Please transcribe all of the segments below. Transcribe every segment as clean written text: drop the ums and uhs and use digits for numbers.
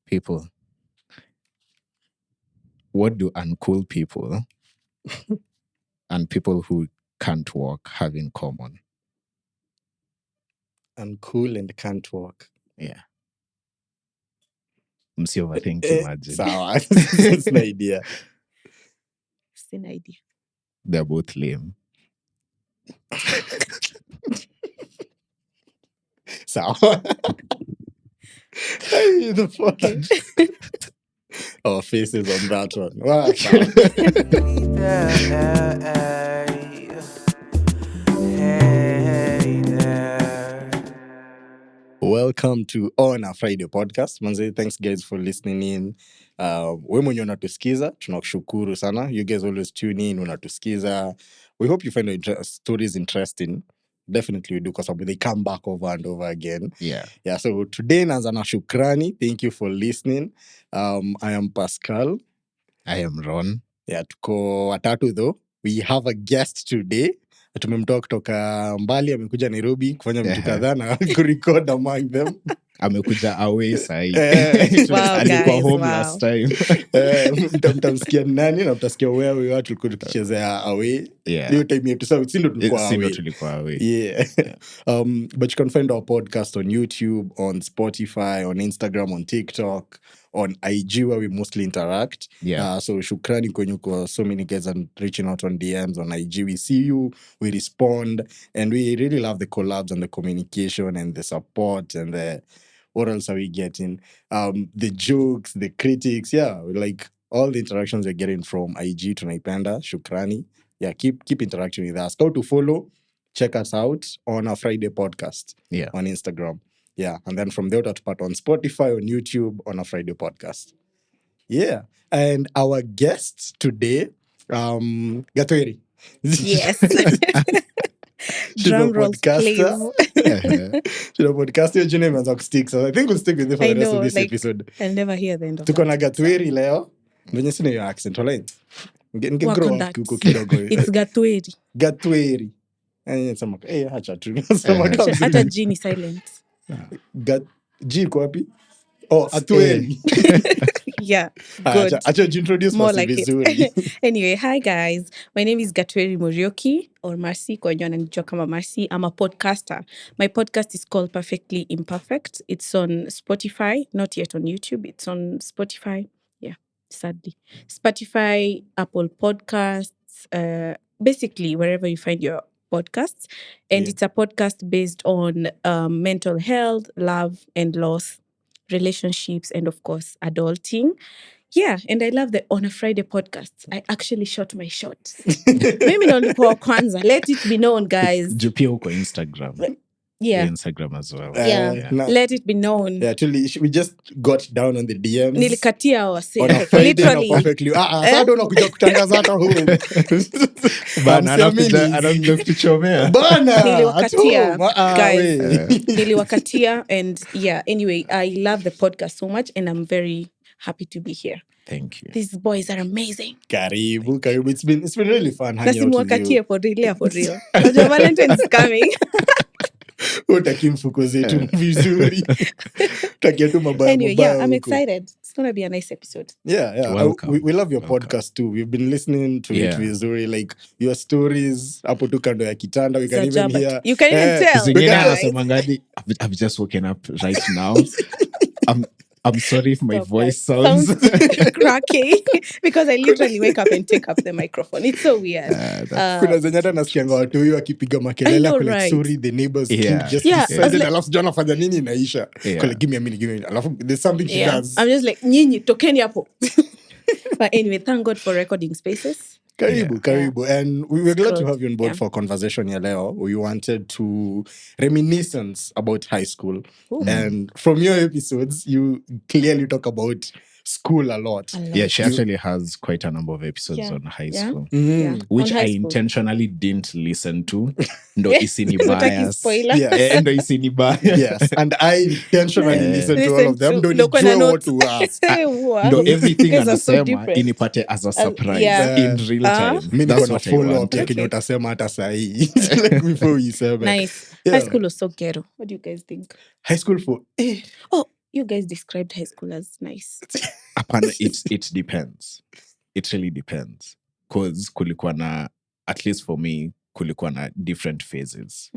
People. What do uncool people and people who can't walk have in common? Uncool and can't walk. Yeah. Msi overthink, imagine. Sawa. It's an idea. It's an idea. They're both lame. Sawa. Hey, the fuck? Our faces on that one. Wow, sawa. Welcome to On a Friday podcast. Manze, thanks guys for listening in. We mwenye unatusikiza, tunakushukuru sana. You guys always tune in, unatusikiza. We hope you find the stories interesting. Definitely we do, because they come back over and over again. Yeah. So today naanza na shukrani. Thank you for listening. I am Pascal. I am Ron. Tuko watatu though. We have a guest today. Tumemtoa kutoka mbali, amekuja Nairobi kufanya vitu kadhaa na kurecord among them. Amekuja away sahi. Wow, Alikuwa guys, home wow. last time. Mtamsikia nani na mtasikia where we are, tulikuwa tukichezea away. Yeah. Hiyo time yetu sasa sindo tulikuwa Sindo away. tulikuwa away. Yeah. But you can find our podcast on YouTube, on Spotify, on Instagram, on TikTok, on IG, where we mostly interact. Yeah. So shukrani kwenyu kwa so many guys and reaching out on DMs on IG. We see you, we respond, and we really love the collabs and the communication and the support and the what else are we getting? The jokes, the critics, like all the interactions we're getting from IG to Naipenda. Shukrani. Yeah, keep interacting with us. Go to follow. Check us out on our Friday podcast. Yeah. On Instagram. Yeah. And then from there to part on Spotify, on YouTube, on our Friday podcast. Yeah. And our guest today, Gatweri. Yes. She's a Drum rolls, please. podcaster. She's a podcaster. Your name is stick. So I think we'll stick with it for I the rest know, of this like, episode. I'll never hear the end of Tuko na that. Gatweri leo. Venye sina your accent. Wala nge Work grow on up that. kuko kidogo. It's Gatweri. Gatweri. Sema hacha tu. Sema Hata G ni silent. G iko wapi? Oh, Atweri. Yeah, good. Acha introduce More Masi like vizuri. it. Anyway, hi guys. My name is Gatweri Morioki, or Marcy, kwa wenye wananijua kama Marcy. I'm a podcaster. My podcast is called Perfectly Imperfect. It's on Spotify, not yet on YouTube. It's on Spotify. Yeah, sadly. Spotify, Apple Podcasts, basically wherever you find your podcasts. And Yeah. it's a podcast based on mental health, love and loss, relationships, and of course, adulting. Yeah, and I love the On a Friday podcast. I actually shot my shot. Mimi ndo nilikuwa wa kwanza. Let it be known, guys. Juu pia uko Instagram. Yeah. Instagram as well. Yeah. Nah. Let it be known. Yeah, actually, we just got down on the DMs. Nilikatia wase. On a Friday na Literally. perfectly. Sasa ndo unakuja kutangaza hata home. Bana Hamsiamini. anakuja kutuchomea. Bana. Niliwakatia, at home. guys. We. Niliwakatia, and yeah, anyway, I love the podcast so much and I'm very happy to be here. Thank you. These boys are amazing. Karibu. It's been really fun hanging out with Nasimwakatie you. for real. Najua Valentine is coming. Utaki mfuko zetu vizuri. Utakia tu mabaya Anyway, mabaya yeah, I'm huko. excited. It's going to be a nice episode. Yeah. Welcome. We love your Welcome. podcast too. We've been listening to it Yeah. vizuri, like your stories hapo tu kando ya kitanda. We can even Zajabat. hear. You can even tell. Zingine Because- anasemangadi, I've just woken up right now. I'm sorry if my Stop, voice guys. sounds cracky because I literally wake up and take up the microphone. It's so weird. Kuna zenye hata nasikianga watu huyo akipiga I makelele know, ako like, right? sorry, the neighbors Yeah. kid just Yeah, decided, I was like- alafu sijui anafanya nini inaisha. Yeah. Kwa like, give me a minute. Alafu there's something she Yeah. does. I'm just like, nyinyi, tokeni hapo. But anyway, thank God for recording spaces. Karibu. And we were glad to Scroll. have you on board Yeah. for a conversation ya leo. We wanted to reminiscence about high school. Ooh. And from your episodes, you clearly talk about school a lot. I love Yeah, it. she actually has quite a number of episodes Yeah. on high Yeah. school, Yeah. which On I high school. intentionally didn't listen to. Ndo isini Hutaki bias. spoiler? Yes. Ndo isini bias. Yes, and I intentionally listen to all of them. Listen to- Don't Look on a know what note. to ask. Wow. Ndo everything You guys are so anasema different. inipate as a surprise yeah. in real time. Mi niko That's na what I follow up wanted. ya kenye utasema hata sahii. Like before you say Nice. Yeah. High school was so ghetto. What do you guys think? High school for Oh, You guys described high school as nice. Apana, it depends. It really depends. Because kulikuwa na, at least for me, kulikuwa na different phases.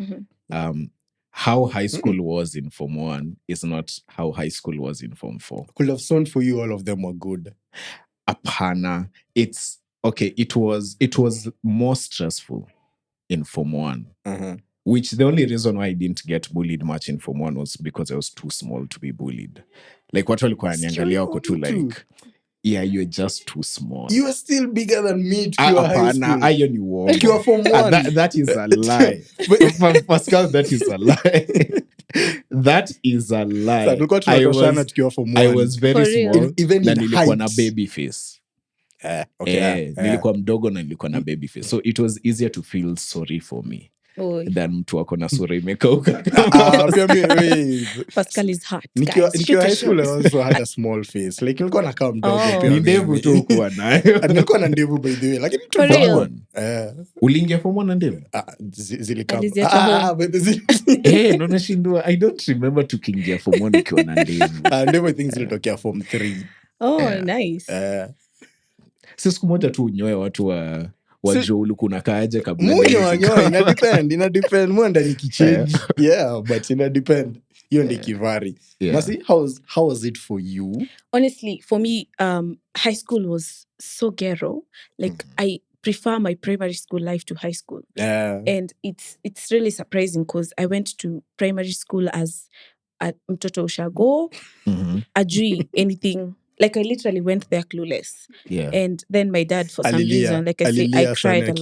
How high school was in Form 1 is not how high school was in Form 4. Could have sown for you, all of them were good. Apana, it's okay. It was more stressful in Form 1. Which the only reason why I didn't get bullied much in Form 1 was because I was too small to be bullied. Like watu walikuwa wananiangalia wako tu like, yeah, you're just too small. You are still bigger than me tukiwa high school. Ayo ni uongo. Tukiwa Form 1. That is a lie. Pascal, that is a lie. That is a lie. So, tulikuwa tunatoshana tukiwa Form 1. I was very For real. small. Even na in nilikuwa na height. baby face. Nilikuwa mdogo na nilikuwa na baby face. So it was easier to feel sorry for me than mtu wako na sura imekauka. Pascal is hot. Nikiwa high school I also had a small face. Like nilikuwa nakaa mdogo pia. Ni ndevu tu kuwa nayo. Nilikuwa na ndevu by the way. Lakini For real. Uliingia Form 1 na ndevu? Zilikam. No nashindwa. I don't remember tukiingia Form 1 ukiwa na ndevu. Ndevu I think zilitokea Form 3. Nice. Si siku moja tu unyoe watu wajua ulikuwa unakaaje kabla. Ina depend mwenda nikichange. Yeah, but ina depend. Hiyo ndi kivari. Masi, how was it for you? Honestly, for me, high school was so ghetto. Like I prefer my primary school life to high school. And it's really surprising because I went to primary school as a mtoto ushago, ajui anything. Like I literally went there clueless. And then my dad, for some reason, like I say, I cried a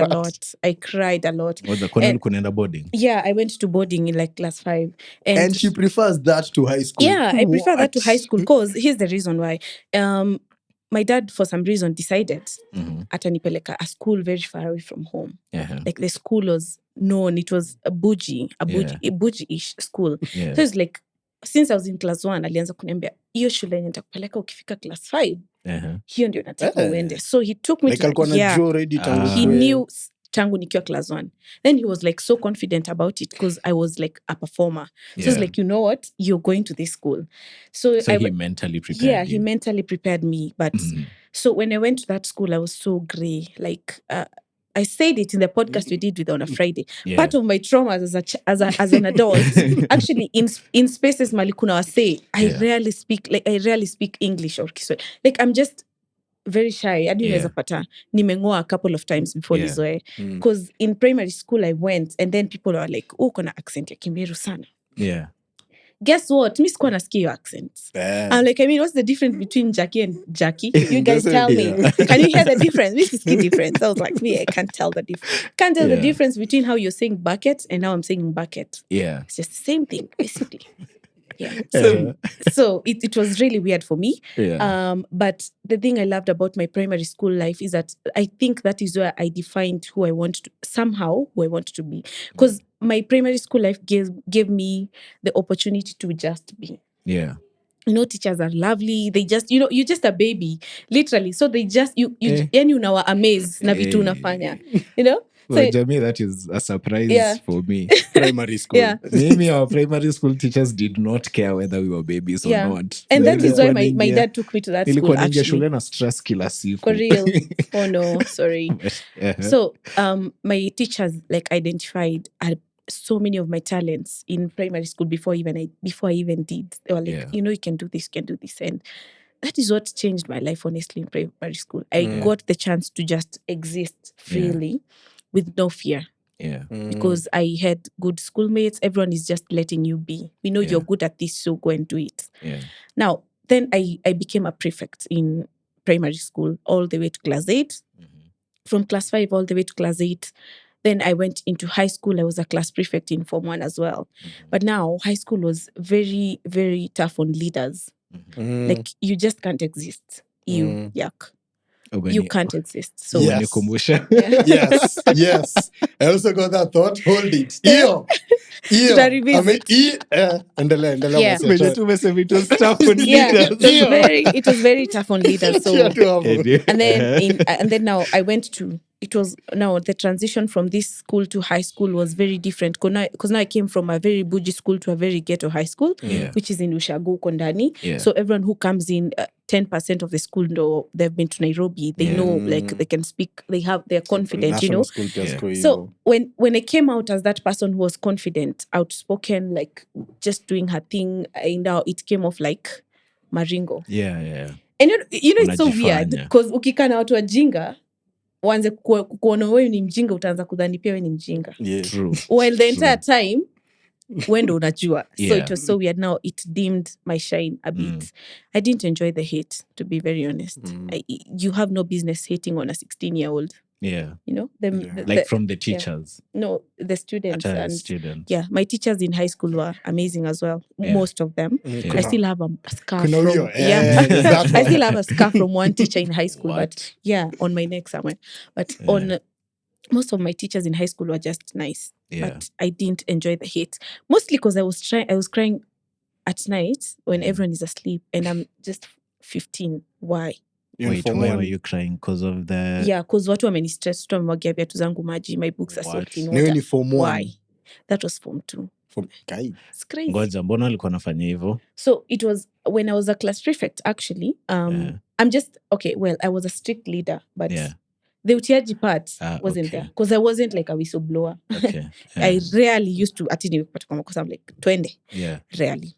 lot. I cried a lot. Was the corner kunaenda boarding? Yeah, I went to boarding in like class 5. And she prefers that to high school. Yeah, I prefer that to high school because here's the reason why. My dad, for some reason, decided atanipeleka a school very far away from home. Like the school was known, it was a bougie-ish school. So it's like, since I was in class 1, alianza kuniambia, hiyo shule yenye nitakupeleka ukifika class 5, hiyo ndio nataka uende. So he took me like to... he knew tangu nikiwa class 1. Then he was like so confident about it because I was like a performer. So he's like, you know what? You're going to this school. So he mentally prepared you. he mentally prepared me. But so when I went to that school, I was so grey. Like... I said it in the podcast we did with on a Friday. Part of my trauma as an adult, actually in spaces malikuna wa say, I rarely speak English or Kiswahili. Like I'm just very shy. Hadi unaweza pata nimengoa a couple of times before nizoe. Because in primary school I went and then people were like, "Oh, kuna accent ya Kimeru sana." Guess what? Mi sikuwa nasikia your accent. I'm like, I mean, what's the difference between Jackie and Jackie? You guys tell me. Can you hear the difference? This is the difference. I was like, me, I can't tell the difference. Can't tell the difference between how you're saying bucket and how I'm saying bucket. It's just the same thing, basically. So it was really weird for me. But the thing I loved about my primary school life is that I think that is where I defined who I want to be. Because my primary school life gave me the opportunity to just be. Teachers are lovely. They just, you're just a baby, literally. So they just, you unawa amaze na vitu unafanya, So, Jamie, that is a surprise for me. Primary school. Maybe our primary school teachers did not care whether we were babies or not. And that is why my dad took me to that school, actually. Shule na stress kila siku. For real. Oh no, sorry. So, my teachers identified so many of my talents in primary school before I even did. They were like, you can do this, and that is what changed my life, honestly, in primary school. I got the chance to just exist freely with no fear. Because I had good schoolmates. Everyone is just letting you be. We know you're good at this, so go and do it. Now, then I became a prefect in primary school all the way to class 8. From class 5 all the way to class 8. Then I went into high school. I was a class prefect in Form 1 as well. But now, high school was very, very tough on leaders. Like, you just can't exist. Yuck. You can't exist. So yes. I also got that thought. Hold it. It was very tough on leaders. So and then now I went to it was now the transition from this school to high school was very different because now I came from a very bougie school to a very ghetto high school, which is in Ushago Kondani. So everyone who comes in, 10% of the school know they've been to Nairobi. They know, like, they can speak. They're confident, National school pia siku So hivyo. when I came out as that person who was confident, outspoken, like just doing her thing, and now it came off like Maringo. Yeah. And it's so weird Unajifanya. because ukikaa na watu wajinga uanze kuona wewe ni mjinga, utaanza kudhani pia wewe ni mjinga. Yeah. True. While the entire time wewe ndo unajua. So Yeah. it was so weird. Now it dimmed my shine a bit. I didn't enjoy the hate, to be very honest. You have no business hating on a 16-year-old. Yeah. The From the teachers. No, the students. And students. Yeah, my teachers in high school were amazing as well. Yeah. Most of them. Yeah. I still have a scar Kuna from huyo, that I one. still have a scar from one teacher in high school, What? but on my neck somewhere. But on most of my teachers in high school were just nice. Yeah. But I didn't enjoy the hate. Mostly because I was crying at night when everyone is asleep and I'm just 15. Why? Wait, why were you crying? Because of the... Yeah, because watu wamenistress, watu wamemwagia viatu zangu maji, my books are soaked in Ni water. ni form 1. Why? That was form 2. Guy. It's crazy. Ngoja, mbona alikuwa anafanya hivyo? So it was when I was a class prefect, actually. I'm just, okay, well, I was a strict leader, but the utiaji part wasn't there. Because I wasn't like a whistleblower. Okay. I rarely used to, because I'm like, twende. Yeah. Rarely.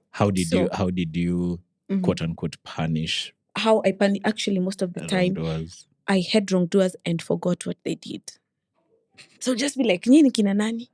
How did you quote unquote punish? How I punish, actually, most of the time, wrongdoers? I had wrongdoers and forgot what they did. So just be like, nyini kina nani?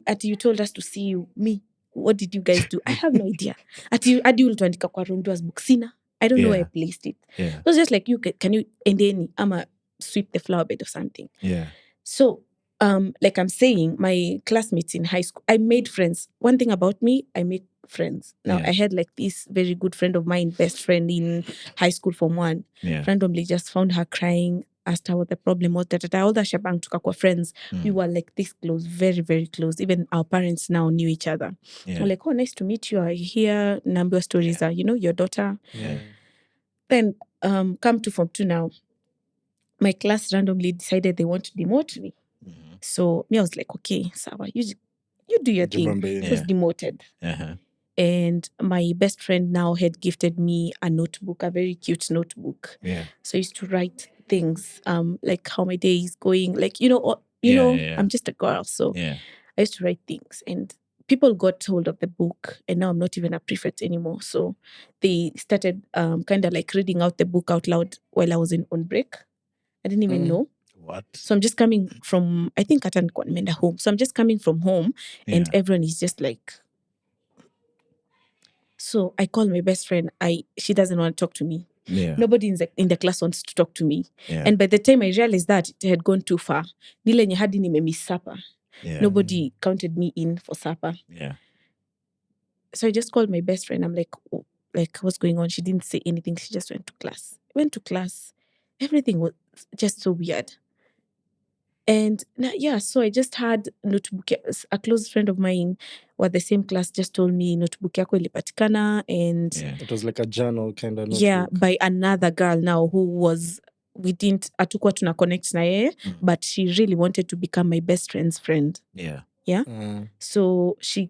Ati you told us to see you. Me, what did you guys do? I have no idea. Ati ulituandika kwa wrongdoers book. Sina. I don't know where I placed it. Yeah. It was just like, can you endeni ama sweep the flower bed or something? Yeah. So, like I'm saying, my classmates in high school, I made friends. One thing about me, I make friends. Now, I had like this very good friend of mine, best friend in high school form 1. Yeah. Randomly just found her crying, asked her what the problem was. All the shabang tukakwa friends. We were like this close, very, very close. Even our parents now knew each other. We're like, oh, nice to meet you. I hear number stories are, your daughter. Yeah. Then come to form 2 now. My class randomly decided they want to demote me. So me, I was like, okay, Sawa, you do your thing. It was demoted. Uh-huh. And my best friend now had gifted me a notebook, a very cute notebook. Yeah. So I used to write things, like how my day is going, like, I'm just a girl. So I used to write things and people got hold of the book and now I'm not even a prefect anymore. So they started kind of like reading out the book out loud while I was on break. I didn't even know. What? So I'm just coming from, I think at Menda home. So I'm just coming from home and everyone is just like, so I call my best friend. She doesn't want to talk to me. Yeah. Nobody in the class wants to talk to me. Yeah. And by the time I realized that, it had gone too far. Nile nye hadi nimemiss supper. Yeah. Nobody counted me in for supper. Yeah. So I just called my best friend. I'm like, what's going on? She didn't say anything. She just went to class. Everything was just so weird. And so I just had notebook. A close friend of mine who at the same class just told me notebook yako ilipatikana, and it was like a journal kind of notebook. Yeah, by another girl now who was, hatukuwa tuna connect na yeye, but she really wanted to become my best friend's friend. Yeah. Yeah. So she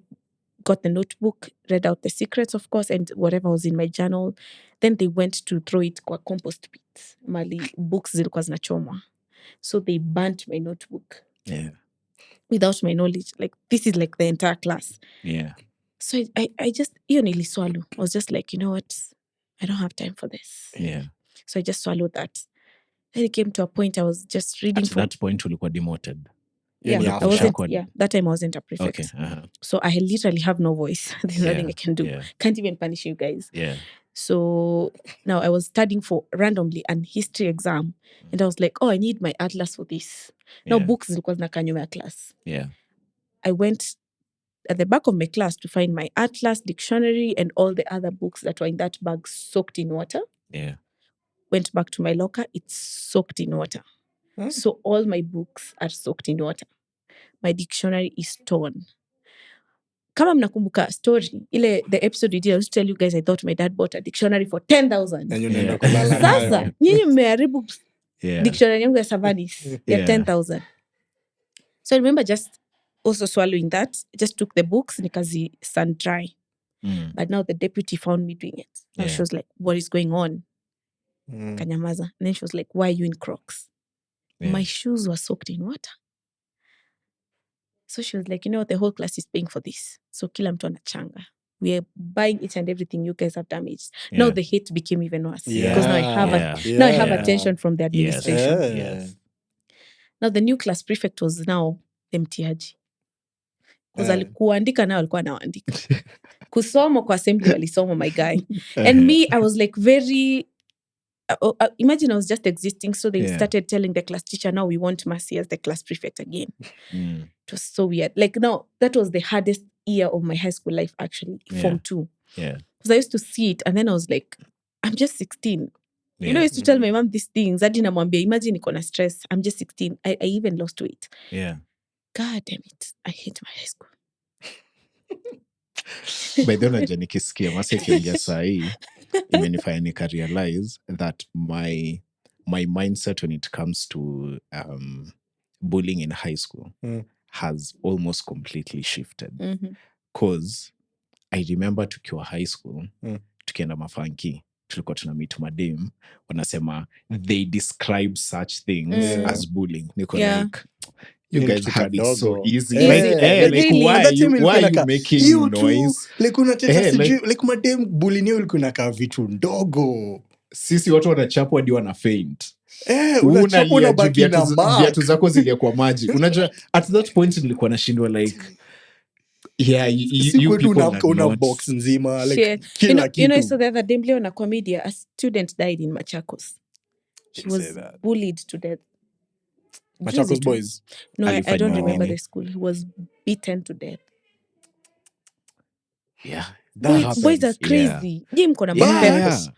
got the notebook, read out the secrets, of course, and whatever was in my journal. Then they went to throw it kwa compost pit. Mali books zilikuwa zinachomwa. So they burnt my notebook. Yeah. Without my knowledge. Like, this is like the entire class. Yeah. So I just, nearly swallowed. I was just like, you know what? I don't have time for this. Yeah. So I just swallowed that. Then it came to a point I was just reading. At that point, ulikuwa demoted. Yeah, I wasn't. Yeah, that time I wasn't a prefect. Okay. Uh-huh. So I literally have no voice. There's nothing I can do. Yeah. Can't even punish you guys. Yeah. So now I was studying for randomly an history exam, and I was like, oh, I need my atlas for this. Now books zilikuwa zinakaa nyuma ya class. Yeah. I went at the back of my class to find my atlas, dictionary, and all the other books that were in that bag soaked in water. Yeah. Went back to my locker, it's soaked in water. So all my books are soaked in water. My dictionary is torn. Kama mnakumbuka story, the episode we did, I used to tell you guys I thought my dad bought a dictionary for 10,000. And you nenda kulala Sasa, nyinyi mmeharibu dictionary yangu ya Savanis ya Yeah. 10,000. So I remember just also swallowing that, just took the books nikazi sun dry. But now the deputy found me doing it. Now she was like, what is going on? Kanyamaza. And then she was like, why are you in Crocs? My shoes were soaked in water. So she was like, you know what, the whole class is paying for this. So kila mtu anachanga. We are buying each and everything you guys have damaged. Now the hate became even worse. Because now I have attention from the administration. Yes. Now the new class prefect was now the mtiaji. Because kuandika nao alikuwa anaandika. Kusomo kwa assembly walisomo, my guy. And me, I was like very... imagine I was just existing, so they started telling the class teacher, now we want Mercy as the class prefect again. It was so weird. Like, now, that was the hardest year of my high school life, actually, Form 2. Yeah. Because I used to see it, and then I was like, I'm just 16. You know, I used to tell my mom these things. Hadi namwambia, imagine niko na stress. I'm just 16. I even lost weight. Yeah. God damn it. I hate my high school. By the way, nikisikia Mercy akiongea sahi, imenifanya nika realize that my mindset when it comes to bullying in high school has almost completely shifted. Because I remember tukiwa high school, tukienda mafanki, tulikuwa tunamit madem, wanasema they describe such things as bullying. Niko like, you guys have it so easy. Why are you making noise? Like unateta sijui, like madem bullying ulikuwa unakaa vitu ndogo. Sisi watu wanachapwa hadi wana faint. Unachapwa na baki na mark. Viatu zako zilia kwa maji. Unajua, at that point nilikuwa nashindwa like, you people are una not. box nzima, like Shit. kila kitu. You know, so the other day, on a comedy, a student died in Machakos. He was bullied to death. Machakos boys? No, I don't remember the school. He was beaten to death. Yeah. Boys are crazy. Yeah.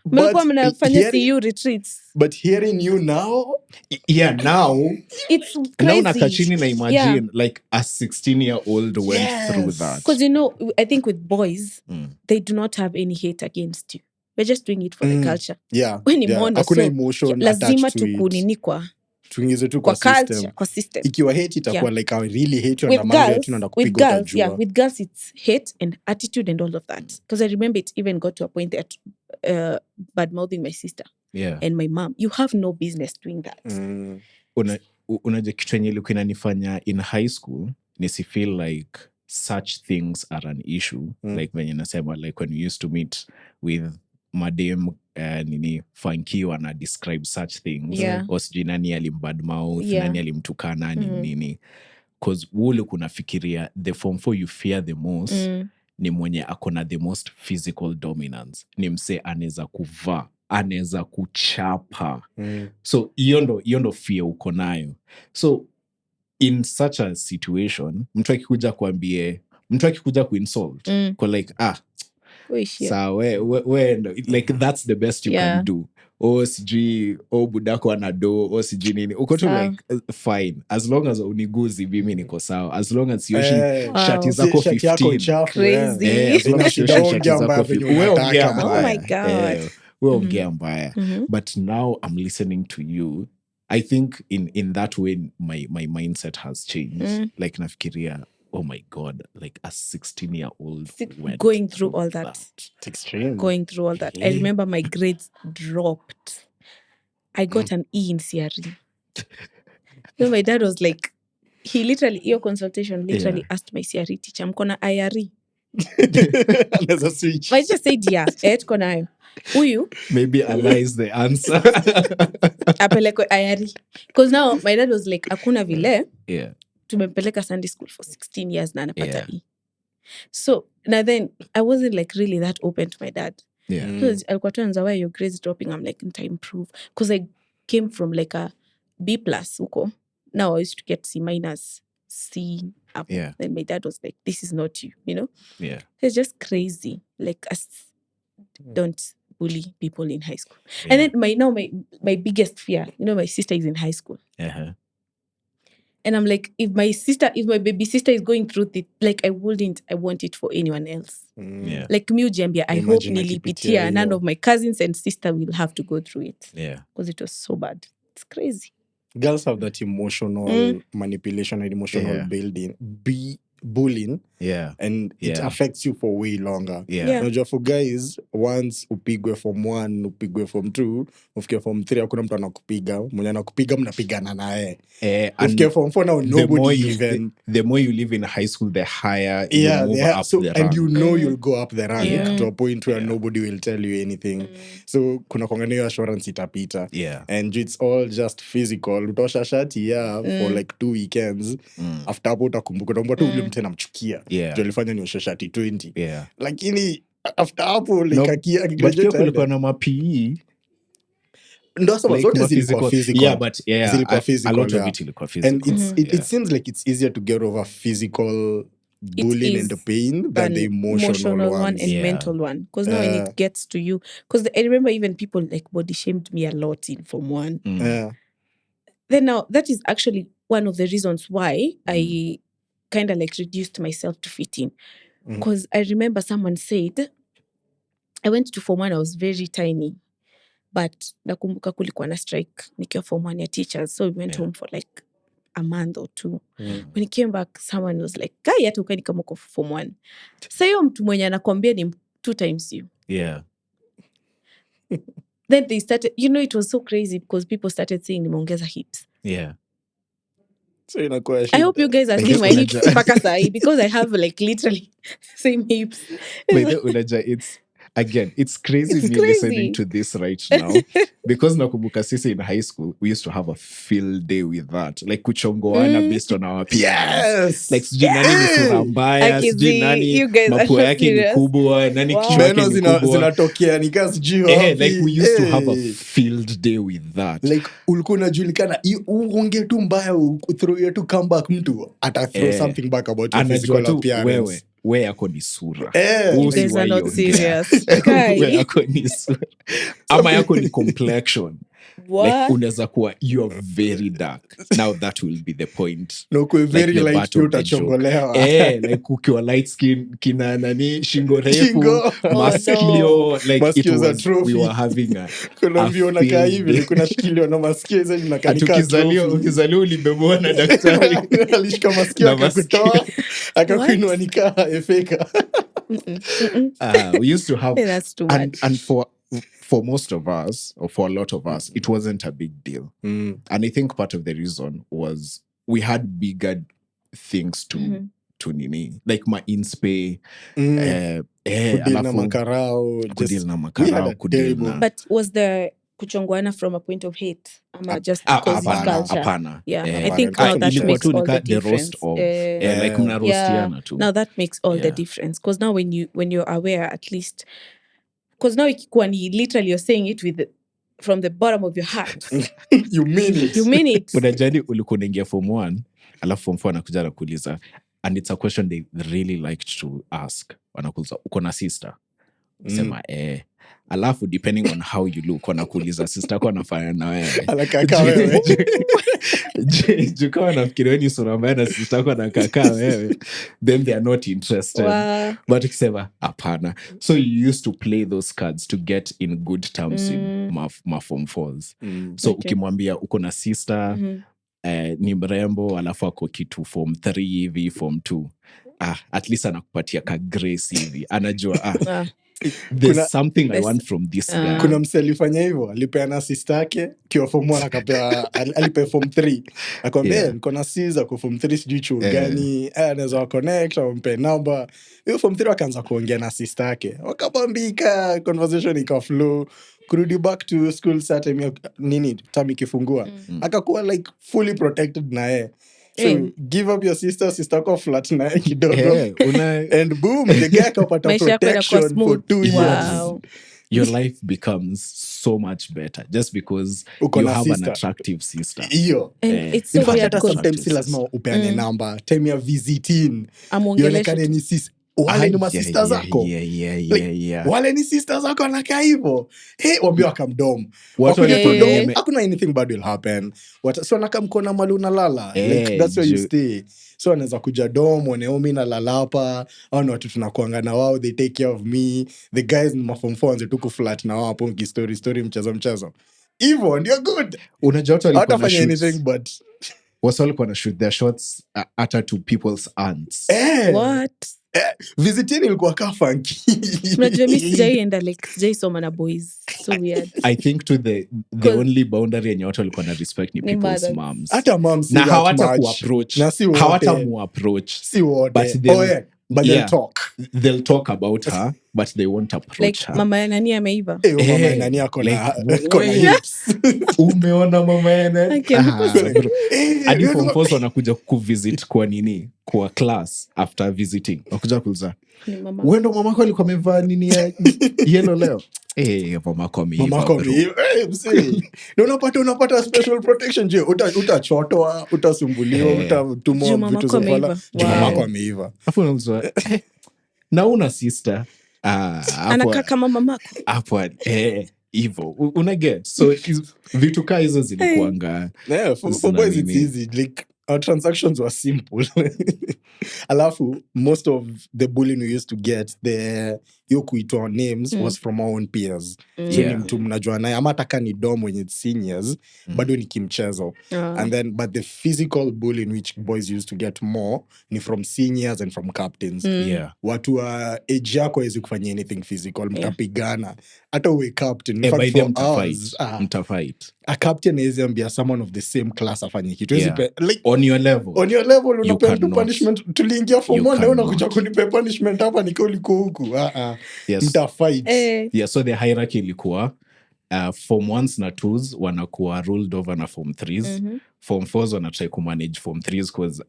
Mlikuwa mnafanya CU retreats. But hearing you now, now it's crazy. Now nakachini na imagine like a 16-year-old went through that. Because you know, I think with boys, they do not have any hate against you. We're just doing it for the culture. Yeah. Hakuna emotion lazima attached to tukunini kwa tuingize tu kwa kwa culture, kwa system. Ikiwa hate itakuwa like I really hate you na mambo yetu na kupiga utajua. Yeah, with girls it's hate and attitude and all of that. Because I remember it even got to a point that bad mouthing my sister and my mom. You have no business doing that. Unajua kitu yenye ilikuwa inanifanya in high school nisi feel like such things are an issue. Like when nasema like when we used to meet with madam nini funky wana describe such things. Or sijui nani alimbadmouth, nani alimtukana nini. Because wule kunafikiria the form 4 you fear the most ni mwenye akona the most physical dominance. Ni mse aneza kuvaa, aneza kuchapa. So hiyo ndo fear uko nayo. So in such a situation, mtu akikuja kuinsult, kwa like like that's the best you can do. Sijui budako anado sijui nini uko tu like fine as long as uniguzi mimi niko sawa, as long as sioshi shati zako 15 crazy as long as sioshi shati zako 15 wewe ongea mbaya. But now I'm listening to you, I think in that way my mindset has changed. Like nafikiria, oh my God, like a 16-year-old going through all that. It's extreme. Going through all that. I remember my grades dropped. I got an E in CRE. So my dad was like, he literally, your consultation literally asked my CRE teacher, mkona IRE? There's a switch. I just said, yeah, tuko nayo. Uyu? Maybe Allah is the answer. Apeleko IRE. Because now my dad was like, akuna vile. Yeah. Tumempeleka Sunday school for 16 years na anapata E. So now then I wasn't like really that open to my dad. Yeah. Because alikuwa tu anza, why your grades dropping? I'm like, nita improve. Because I came from like a B+ uko. Now I used to get C-, C up. Yeah. Then my dad was like, this is not you, you know? Yeah. It's just crazy. Like, don't bully people in high school. Yeah. And then my biggest fear, you know, my sister is in high school. Uh-huh. And I'm like, if my baby sister is going through it, like I want it for anyone else. Yeah. Like Jambia, I hope nilipitia, none of my cousins and sister will have to go through it. Yeah. Because it was so bad. It's crazy. Girls have that emotional manipulation and emotional bullying. Yeah. And it Yeah. affects you for way longer. Yeah. Unajua for guys, once upigwe form 1, upigwe form 2, ufike form 3 hakuna mtu anakupiga. Mwenye anakupiga mnapigana naye. Ufike form 4 now nobody even. The more you live in high school, the higher you move up so, the and rank. you know you'll go up the rank to a point where Yeah. nobody will tell you anything. So kuna kwangana hiyo assurance itapita. Yeah. And it's all just physical. Utosha shati for like 2 weekends. After hapo utakumbuka tu ule mtu anamchukia. Yeah. Jo alifanya niosha shati 20. Yeah. Lakini after hapo like but pia kulikuwa na ma-PE. Ndo sababu Like zote zilikuwa physical. Yeah, but zilikuwa physical, a lot of it ilikuwa physical. And it seems like it's easier to get over physical bullying and the pain than the emotional one and mental one. Because now when it gets to you, because I remember even people like body shamed me a lot in form 1. Then now that is actually one of the reasons why I kind of like reduced myself to fit in. Because I remember someone said, I went to form 1, I was very tiny. But nakumbuka kulikuwa na strike nikiwa form 1 ya teachers. So we went home for like a month or 2. When I came back, someone was like, "Guy, hata ukani kama uko form 1." Sasa hiyo mtu mwenye anakwambia ni 2 times you. Yeah. Then they started, it was so crazy because people started saying nimeongeza hips. Yeah. So inakuwa I hope you guys are seeing my hips mpaka sahi because I have like literally same hips. It's crazy It's me crazy. listening to this right now because nakumbuka sisi in high school we used to have a field day with that, like kuchongoana based on our appearance. Like sijui nani ni sura mbaya, sijui nani mapua yake ni kubwa, nani kichwa yake ni kubwa. Zinatokea nika sijui wapi. Like we used to have a field day with that. Like ulikuwa unajulikana uonge tu mbaya, throw you to come back, mtu ata throw something back about your physical appearance. Wewe yako ni sura. You guys are not serious. Wewe yako ni sura. Ama yako ni complexion. What? Like unaweza kuwa you are very dark. Now that will be the point. No, kwa very the light butt tu of the joke. utachongolewa. Like ukiwa light skin, kina nani shingo refu, Shingo. maskio, like Maskio it za was, trophy. we were having Kuna mbio unakaa hivi, kuna shikilio na masikio hizo zinakanika trophy. ukizaliwa ulibebwa na daktari. Alishika masikio akakutoa, akakuinua nikaa efeka. We used to have That's too much. and for most of us, or for a lot of us, it wasn't a big deal. And I think part of the reason was we had bigger things to nini, like my inspe, Kudil na makarao. kudil na makarao, kudil na. But was the kuchongwana from a point of hate? Just because it's culture? Apana. Yeah, I think now that ilikuwa makes tu all nika the the roast difference. of like mna roastiana tu. Now that makes all the Yeah. difference. Because now when you're aware, at least, because now ikikuwa ni literally you're saying it from the bottom of your heart. You mean it. You mean it. Unajani ulikuwa unaingia form 1 alafu form 4 anakuja na kuuliza, and it's a question they really liked to ask. Wanakuuliza uko na sister? Sema alafu depending on how you look wanakuuliza sister yako anafanya na wewe. Anakaka wewe. Jukawa nafikiri wewe ni sura mbaya na sister yako anakaa wewe, then they are not interested. Wow. But ukisema hapana. So you used to play those cards to get in good terms in ma form 4s. So ukimwambia uko na sister, ni mrembo alafu ako kitu form 3 hivi, form 2, at least anakupatia ka grace hivi, anajua there's something I want from this guy. Kuna mse alifanya hivyo, alipeana sister yake kiwa form 1 akapea alipe form 3. Akamwambia niko na sister kwa form 3 sijui chuo gani, anaweza connect au mpe number. Hiyo form 3 akaanza kuongea na sister yake. Wakabambika, conversation ika flow. Kurudi back to school time time ikifungua. Akakuwa like fully protected na yeye. So give up your sister ko flat na yeye kidogo. And boom, the guy akapata protection for 2 years. Wow. Your life becomes so much better just because Uko you na have an sister. attractive sister. Iyo. And it's so In fact, weird hata because sometimes si lazima upeane number. Time ya visiting. Yonekane ni sis. Wale ni masista zako. Yeah. Wale ni sister zako anakaa hivyo. Wambia wakamdom. Watu Wakudom, hakuna anything bad will happen. So nakamkona mali unalala. Like that's where you stay. So anaweza kuja dom, waneomi na lalapa. Au ni watu tunakuanga na wao, they take care of me. The guys ni mafom 4 wanze tuku flat na wao hapo story mchezo. Even you're good. Unajua watu Out walikuwa of na anything shoots. but Watu walikuwa na shoot their shots hata to people's aunts. What? Visiting ilikuwa ka funky. Unajua mimi sijaienda like sijaisoma na boys. So weird. I think to the Cause- only boundary yenye watu walikuwa na respect ni Ni people's mothers. moms. Hata moms Na si hawata that much. ku-approach. Na si wote. Hawata mu-approach. Si wote. But they'll- but yeah. they'll talk. They'll talk about her, but they won't approach Like her. mama ya nani ameiva? Mama nani ako na like, hips. Umeona mama ene? Okay, Bro. Hadi form 4 wanakuja kuvisit kwa nini? Kwa class after visiting. Wakuja kuuliza. Ni mama. Wendo mamako alikuwa amevaa nini ya yellow leo? Mamako ameiva. Mama kwa mimi. Unapata special protection je? Utachotwa, utasumbuliwa, utatumwa Juu mama vitu kwa za fala. ameiva. Juu Wow. mama kwa ameiva. Afu unaulizwa, na una sister? Anakaa kama mamako. Hapo hivyo. Una get? So vitu kaa hizo zilikuanga. Yeah, for Zina boys it's nini. easy. Like our transactions were simple. Alafu, most of the bullying we used to get, yo kuitwa names was from our own peers. So Yeah. ni mtu mnajua naye ama taka ni dom when it's seniors, bado ni kimchezo. And then but the physical bullying which boys used to get more ni from seniors and from captains. Yeah. Watu wa age yako hawezi kufanya anything physical, mtapigana. Hata uwe captain. In fact, By them for us, mtafight. a captain hawezi ambia someone of the same class afanye kitu. Yeah. Like, On your level. on your level unapea tu cannot. punishment. Tuliingia form You 1 na unakuja cannot. kunipea punishment hapa nikiwa uliko huku. Yes. Mtafight. Yeah, so the hierarchy ilikuwa form 1s na 2s wanakuwa ruled over na form 3s. Form 4s wanatry kumanage form 3s because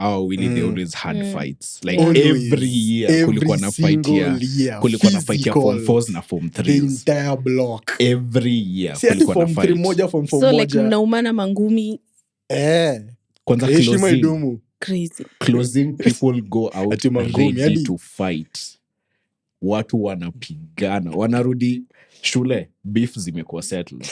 they always had fights. Like every year kulikuwa na fight ya kulikuwa na fight ya form 4s na form The 3s. entire block. Every year Si ati kulikuwa na form 3 fight. moja, form 4 So moja. like mnaumana mangumi. Kwanza Heshima idumu. closing people go out Ati mangumi, ready hadi- to fight. Watu wanapigana, wanarudi shule, beef zimekuwa settled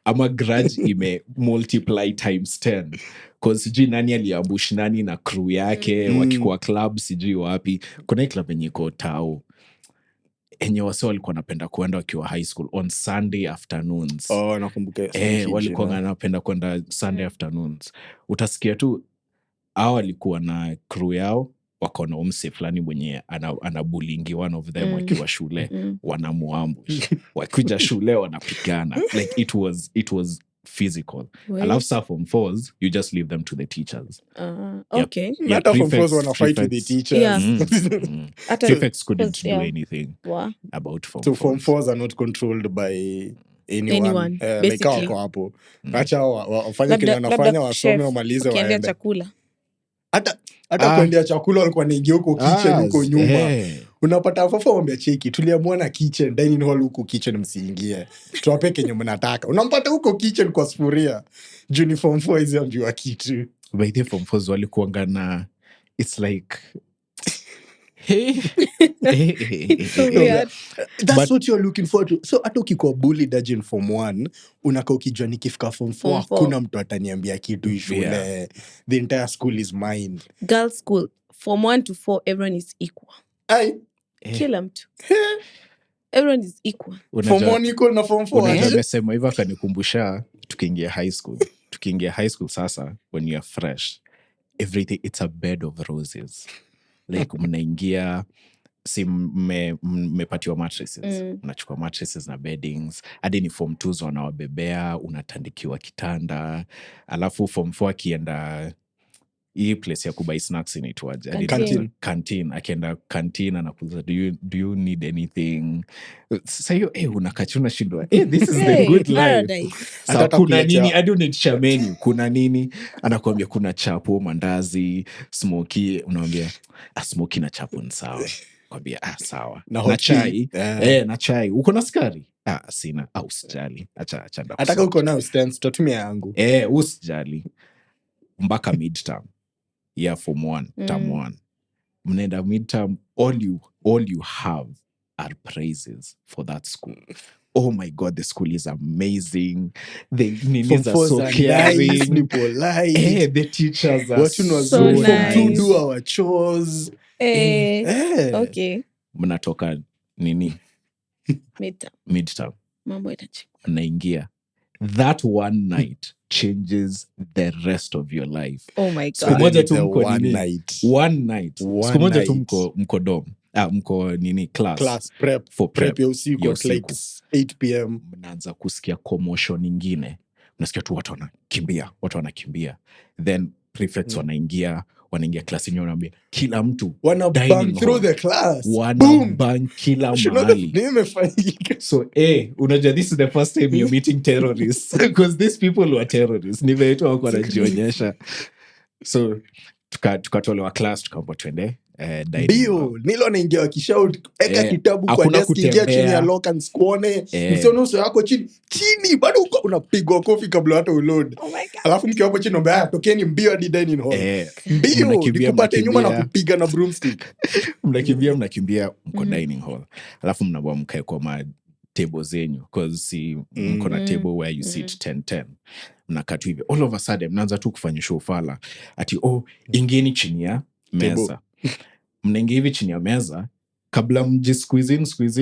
ama grudge ime multiply times 10 cause sijui nani aliambush nani na crew yake wakikuwa club sijui wapi. Kuna hii club yenye iko Tao enye wase walikuwa wanapenda kuenda wakiwa high school on Sunday afternoons. Nakumbuka. Walikuwa wanapenda kwenda Sunday afternoons. Utasikia tu hao walikuwa na crew yao wako na umse fulani mwenye anabulingi one of them wakiwa shule wanamuambush wakikuja shule wanapigana like it was physical. Alafu sa form 4s you just leave them to the teachers. Okay. Hata form 4s wana fight with the teachers. Yeah. Hata- Prefects couldn't yeah. do anything Wow. about form So form 4s. 4s are not controlled by anyone. Like basically. wako hapo. Acha wafanye Labda- kile wanafanya, labda wasome, chef wamalize, ukiendea waende. chakula. Hata kuendea chakula walikuwa naingia huko kitchen huko nyuma. Unapata fafa wambia cheki, tuliamua na kitchen, dining hall huko kitchen msiingie. Tuwape kenye mnataka. Unampata huko kitchen kwa sufuria. Uniform 4 hizi ambiwa kitu. By the form 4s walikuanga na it's like It's so weird. That's what you're looking forward to. So hata ukikuwa bullied aje in form 1, unakaa ukijua nikifika form 4 Form 4. hakuna mtu ataniambia kitu hii shule. Yeah. The entire school is mine. Girls school from 1 to 4 everyone is equal. Kila mtu. Everyone is equal. Form 1 equal na form 4. Amesema hivyo akanikumbusha tukiingia high school sasa when you are fresh everything it's a bed of roses like mnaingia si mmepatiwa mattresses unachukua mattresses na beddings hadi ni form 2s wanawabebea unatandikiwa kitanda alafu form 4 akienda hii place ya kubai snacks inaitwaje canteen akienda canteen anakuuliza do you need anything sasa hiyo unakachuna shindwa this is the good life paradise. sasa kuna nini hadi unaitisha menu kuna nini anakuambia kuna chapo mandazi smoky unamwambia smoky na chapo ni sawa kwambia sawa na chai na chai uko na sukari sina usijali acha ataka uko na stance tutumia yangu usijali mpaka midterm yeah form 1 term 1 mnaenda midterm all you have are praises for that school. Oh my god, the school is amazing. The ninis are so caring. Nice, polite. The teachers are so nice. Form 2 do our chores. Okay. Mnatoka nini? Midterm. Mambo itachi. Mnaingia that one night changes the rest of your life. Oh my Siku God. moja Then tu it's a mko one nini? night. One night. One Siku moja tu night. mko dom. Mko nini Class prep. For prep ya usiku ya at like usiku. 8 p.m. Mnaanza kusikia commotion ingine. Mnasikia tu watu wanakimbia. Then prefects wanaingia class yenyewe, wanaambia kila mtu Wanna dining bang through hall. the class. Wanabang kila mahali. Nimefanyika. So unajua this is the first time you're meeting terrorists because these people were terrorists. Ni vile tu wako wanajionyesha. So tukatolewa class, tukaambiwa twende dining hall. Bio, nilo naingia wakishout, eka kitabu kwa hakuna desk, ingia kutembea. chini ya lock and sikuone, msione uso yako chini, bado uko unapigwa kofi kabla hata uload. Oh my God. Alafu mkiwa hapo chini naomba tokeni mbio hadi dining hall. Mbio, Mnakimbia, nikupate nyuma na kupiga na broomstick. mnakimbia mko dining hall. Alafu mnaambiwa mkae kwa ma table zenyu because mko na table where you sit 10-10. Mnakaa tu hivi, all of a sudden mnaanza tu kufanya show fala ati ingieni chini ya meza. Mnaingia hivi chini ya meza, kabla squeeze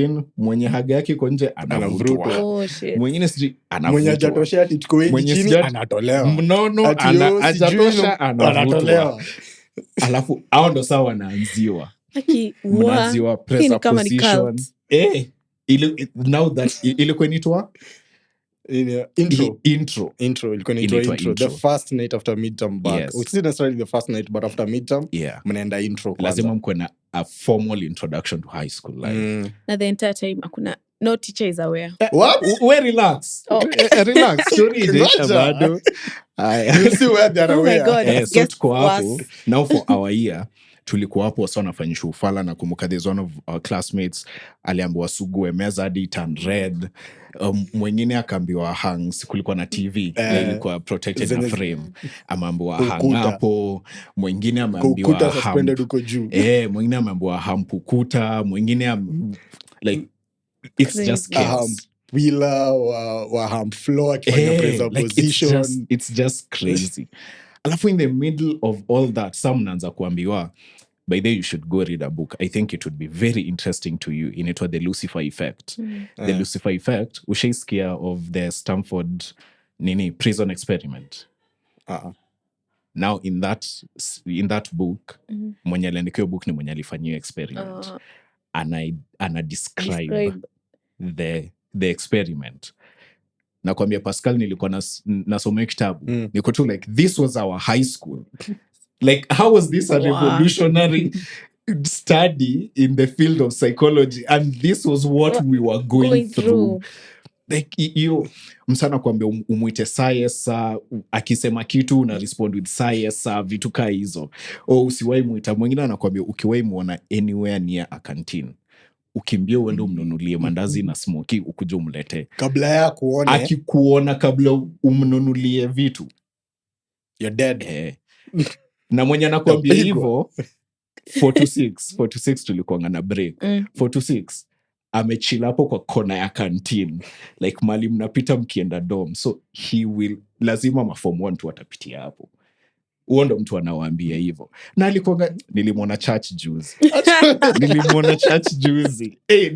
in, mwenye haga yake iko nje anavutwa. Oh shit. Mwingine sijui Mwenye anavutwa. hajatoshea ati tuko wengi Mwenye chini sijui- anatolewa. Mnono Ati yo, hajatosha anavutwa. anatolewa. Alafu hao ndo saa wanaanziwa. Aki, Mnaanziwa Hii pressure ni kama ni position. cult. Now that ilikuwa inaitwa intro. Intro, ilikuwa inaitwa Inaitwa intro. intro. The first night after midterm back. Yes. It's not necessarily the first night, but after midterm, Yeah. mnaenda intro kwanza. Lazima mkuwe na a formal introduction to high school life. Na the entire time hakuna no teacher is aware. What? We relax. Relax. Story inaisha Ngoja. bado. You see where they are Oh my aware. God. It So gets tuko hapo worse. now for our year. Tulikuwa hapo wasa wanafanyisha ufala na kumbuka there's one of our classmates aliambiwa sugue meza hadi turn red. Mwingine akaambiwa hangs, kulikuwa na TV ilikuwa protected na frame, ameambiwa hang Ukuta. hapo. Mwingine Ukuta ameambiwa suspended uko juu. mwingine ameambiwa hampukuta. Mwingine like it's just Crazy. chaos. Wheeler wa ham floor akifanya pressure Like position. it's just crazy. Alafu in the middle of all that, some mnaanza kuambiwa, by the way, you should go read a book. I think it would be very interesting to you. Inaitwa The Lucifer Effect. The Lucifer Effect, ushaisikia of the Stanford prison experiment. Now in that book, mwenye aliandika book ni mwenye alifanyia experiment. Ana describe the experiment. Nakwambia Pascal, nilikuwa nasomea kitabu. Niko tu like, this was our high school. Like, how was this a revolutionary study in the field of psychology? And this was what we were going through. Like, hiyo msana kuambia umwite science, akisema kitu una respond with science, vitu kaa hizo. Usiwai mwita. Mwingine anakuambia ukiwai muona anywhere near a canteen, ukimbia uende umnunulie mandazi na smoky ukuje umlete. Kabla ya kuone. Akikuona kabla umnunulie vitu, you're dead. Na mwenye anakuambia hivyo 4 to 6 tulikuanga na break. 4 to 6 amechill hapo kwa kona ya canteen, like mali mnapita mkienda dorm. So he will lazima maform 1 tu watapitia hapo. Huo ndo mtu anawaambia hivyo. Na alikuwa nilimwona church juzi.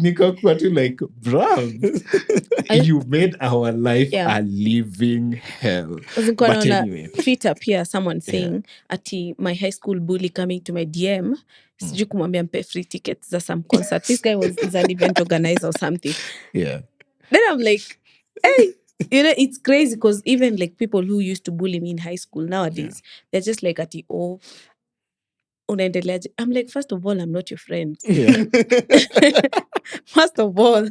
Nikakuwa tu like, bro, you made our life a living hell. But anyway. Twitter pia someone saying ati my high school bully coming to my DM, sijui kumwambia mpe free tickets za some concert. This guy is an event organizer or something. Yeah. Then I'm like, hey, it's crazy because even like people who used to bully me in high school nowadays, they're just like ati unaendeleaje. I'm like, first of all, I'm not your friend. Yeah. First of all,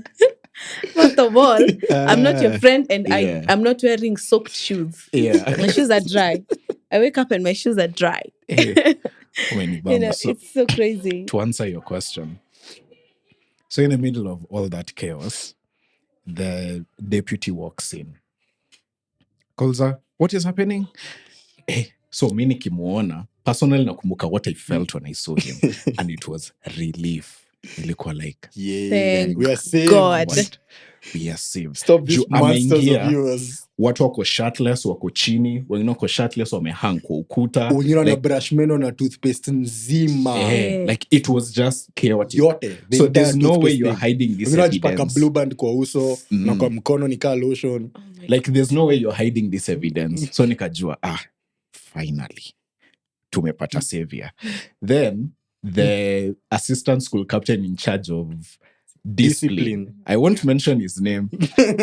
I'm not your friend, and I'm not wearing soaked shoes. Yeah. My shoes are dry. I wake up and my shoes are dry. It's so crazy. To answer your question, so in the middle of all that chaos, the deputy walks in. Calls her, what is happening? So mi nikimuona, personally nakumbuka what I felt when I saw him. And it was relief. Ilikuwa like, Thank we are saved. God. We are saved. Stop this monsters of viewers. Watu wako shirtless, wako chini. Wengine wako shirtless, wamehang kwa ukuta. Wengine wana brush meno na toothpaste nzima. Like it was just chaotic. Yote. So there's no way you're hiding this evidence. Paka blue band kwa uso na kwa mkono ni kaa lotion. Like there's no way you're hiding this evidence. So nikajua, finally tumepata savior. Then the assistant school captain in charge of discipline. I won't mention his name,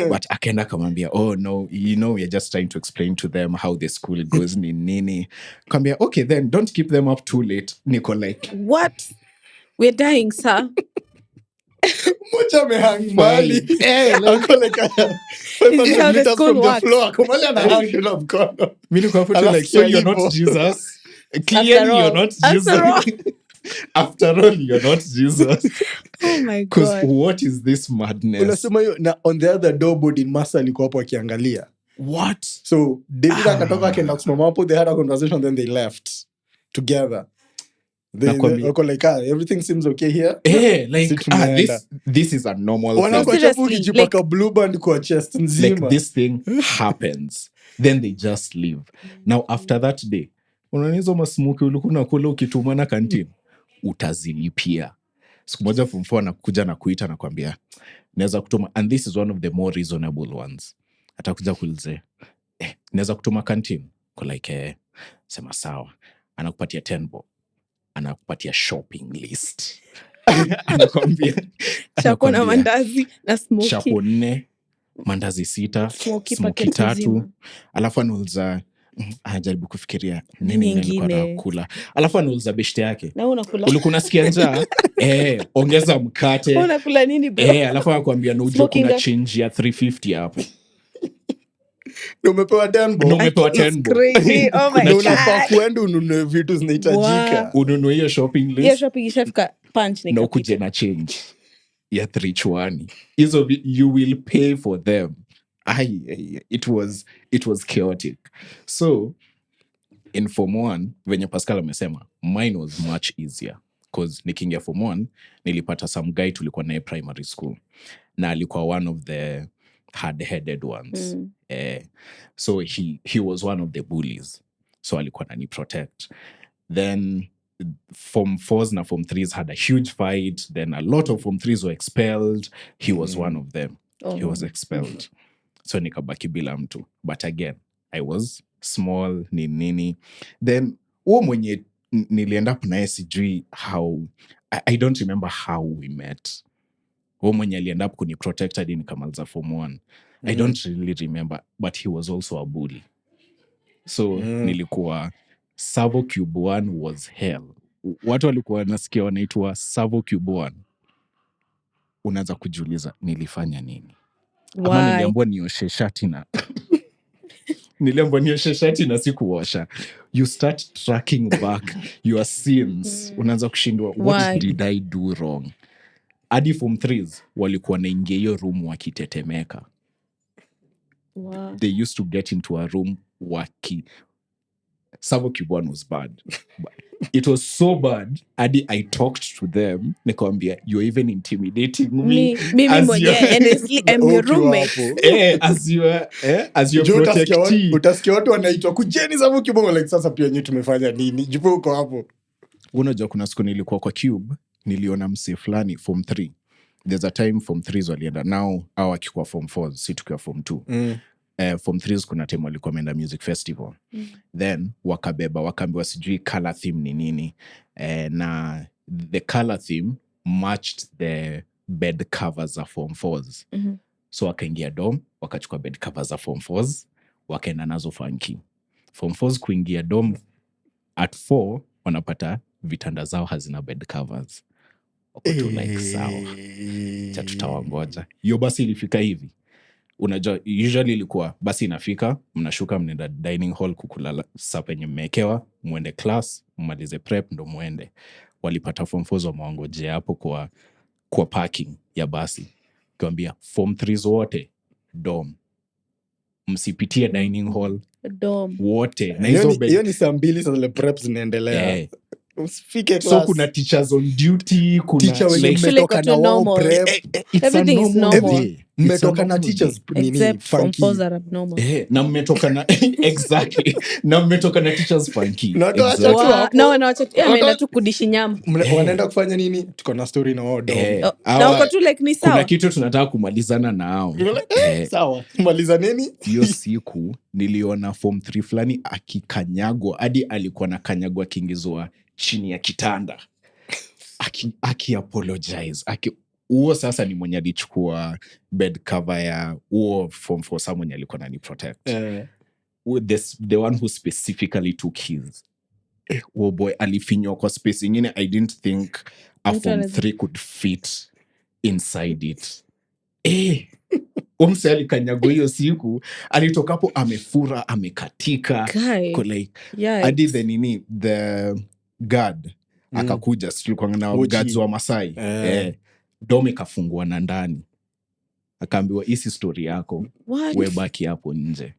but akaenda kamwambia, oh no, we're just trying to explain to them how the school goes ni nini. Kambia, okay, then don't keep them up too late. Niko like, what? We're dying, sir. Moja amehang mali. Ako like 500 meters from the floor. Ako mali anahang tu na mkono. Mimi niko hapo tu like, so you're not Jesus? Clearly you're not Jesus. After all, you're not Jesus. Oh my God. Because what is this madness? Unasema hiyo na on the other doorboard in Masa alikuwa hapo akiangalia. What? So David akatoka akaenda kusimama hapo, they had a conversation, then they left together. They were like, everything seems okay here. This is a normal thing. Wanakuachapu ukijipaka blue band kwa chest nzima. Like this thing happens. Then they just leave. Now after that day, unanizo masmuki ulikuwa unakula ukitumana canteen, utazilipia. Siku moja form 4 anakuja na kuita na kwambia, naweza kutuma, and this is one of the more reasonable ones. Atakuja kuulize, naweza kutuma canteen? Kwa like, sema sawa. Anakupatia 10 bob. Anakupatia shopping list. Anakwambia chapo na mandazi na smoky. Chapo 4, mandazi 6, smoky 3. Alafu anauliza, jaribu kufikiria nini nilikuwa nakula. Alafu anauliza beshte yake, na unakula, ulikuwa unasikia njaa? Ongeza mkate. Unakula nini bro? Alafu anakuambia na ujue kuna change ya 350 hapo. Na umepewa 10 bob. Crazy. Oh my God. Unafaa kuenda ununue vitu zinahitajika. Ununue hiyo shopping list. Hiyo shopping ishafika punch na ukuje na change ya 320. Hizo you will pay for them. It was chaotic. So in form 1, venye Pascal amesema, mine was much easier because nikiingia form 1 nilipata some guy tulikuwa naye primary school na alikuwa one of the hard-headed ones. So he was one of the bullies. So alikuwa nani protect. Then form 4s na form 3s had a huge fight. Then a lot of form 3s were expelled. He was one of them. He was expelled. So nikabaki bila mtu. But again, I was small, nini. Then huo mwenye nilienda up naye sijui how, I don't remember how we met. Huo mwenye alienda up kuni protected nikamaliza form 1. I don't really remember, but he was also a bully. So nilikuwa Savo Cube 1 was hell. Watu walikuwa nasikia wanaitwa Savo Cube 1. Unaanza kujiuliza nilifanya nini? Ama niliambiwa nioshe shati na sikuosha. You start tracking back your sins. Unaanza kushindwa, what did I do wrong? Hadi form 3s walikuwa naingia hiyo room wakitetemeka. They used to get into a room Savo Cube 1 was bad. It was so bad, Adi, I talked to them. Nikamwambia, you're even intimidating me. Honestly, I'm your roommate. As your protectee. Utasikia watu wanaitwa kujeni Savo Cube, like sasa pia nyi tumefanya nini? Jipo uko hapo. Unajua kuna siku nilikuwa kwa Cube, niliona mse fulani form 3. There's a time form 3s walienda. Now au akikuwa form 4s, si tukiwa form 2. Form 3s kuna time walikuwa wameenda music festival. Then wakaambiwa sijui color theme ni nini. Na the color theme matched the bed covers za form 4s. So wakaingia dom, wakachukua bed covers za form 4s, wakaenda nazo funky. Form 4s kuingia dom at 4 wanapata vitanda zao hazina bed covers. Wako tu like sawa. Cha tutawangoja. Hiyo basi ilifika hivi. Unajua usually ilikuwa basi inafika, mnashuka mnaenda dining hall kukula supper yenye mmekewa, muende class, mmalize prep ndo muende. Walipata form 4s wamewangoje hapo kwa parking ya basi. Kiwaambia form 3s wote dom. Msipitie dining hall. Dom. Wote. Na hiyo ni saa 2 sasa le prep zinaendelea. Usifike So class. kuna teachers on duty, kuna Teacher wenye Shule mmetoka iko na tu wao normal. prep. it's Everything a is normal normal. day. It's a Mmetoka na normal teachers day. nini Except Form funky. 4s are abnormal. Na mmetoka na exactly. Na mmetoka na teachers funky. Na watu wacha tu hapo. Na wanawacha tu ameenda Watu- tu kudishi nyama. Wanaenda kufanya nini? Tuko na story na wao dom. Na Hawa- wako tu like ni kuna sawa. kitu tunataka kumalizana nao. Sawa. Maliza nini? Hiyo siku niliona form 3 fulani akikanyagwa hadi alikuwa na kanyagwa akiingizwa chini ya kitanda aki-apologize huo sasa ni mwenye alichukua bed cover ya huo form 4 sa mwenye alikuwa nani protect the one who specifically took his oh boy alifinywa kwa space ingine I didn't think a Mtu form anaweza- 3 could fit inside it umse alikanyagwa hiyo siku alitokapo amefura amekatika Guy. Ko like Yeah. hadi the nini the guard akakuja tulikuwa na Oji. guards wa Masai dome kafungua na ndani akaambiwa hisi story yako What? we baki hapo nje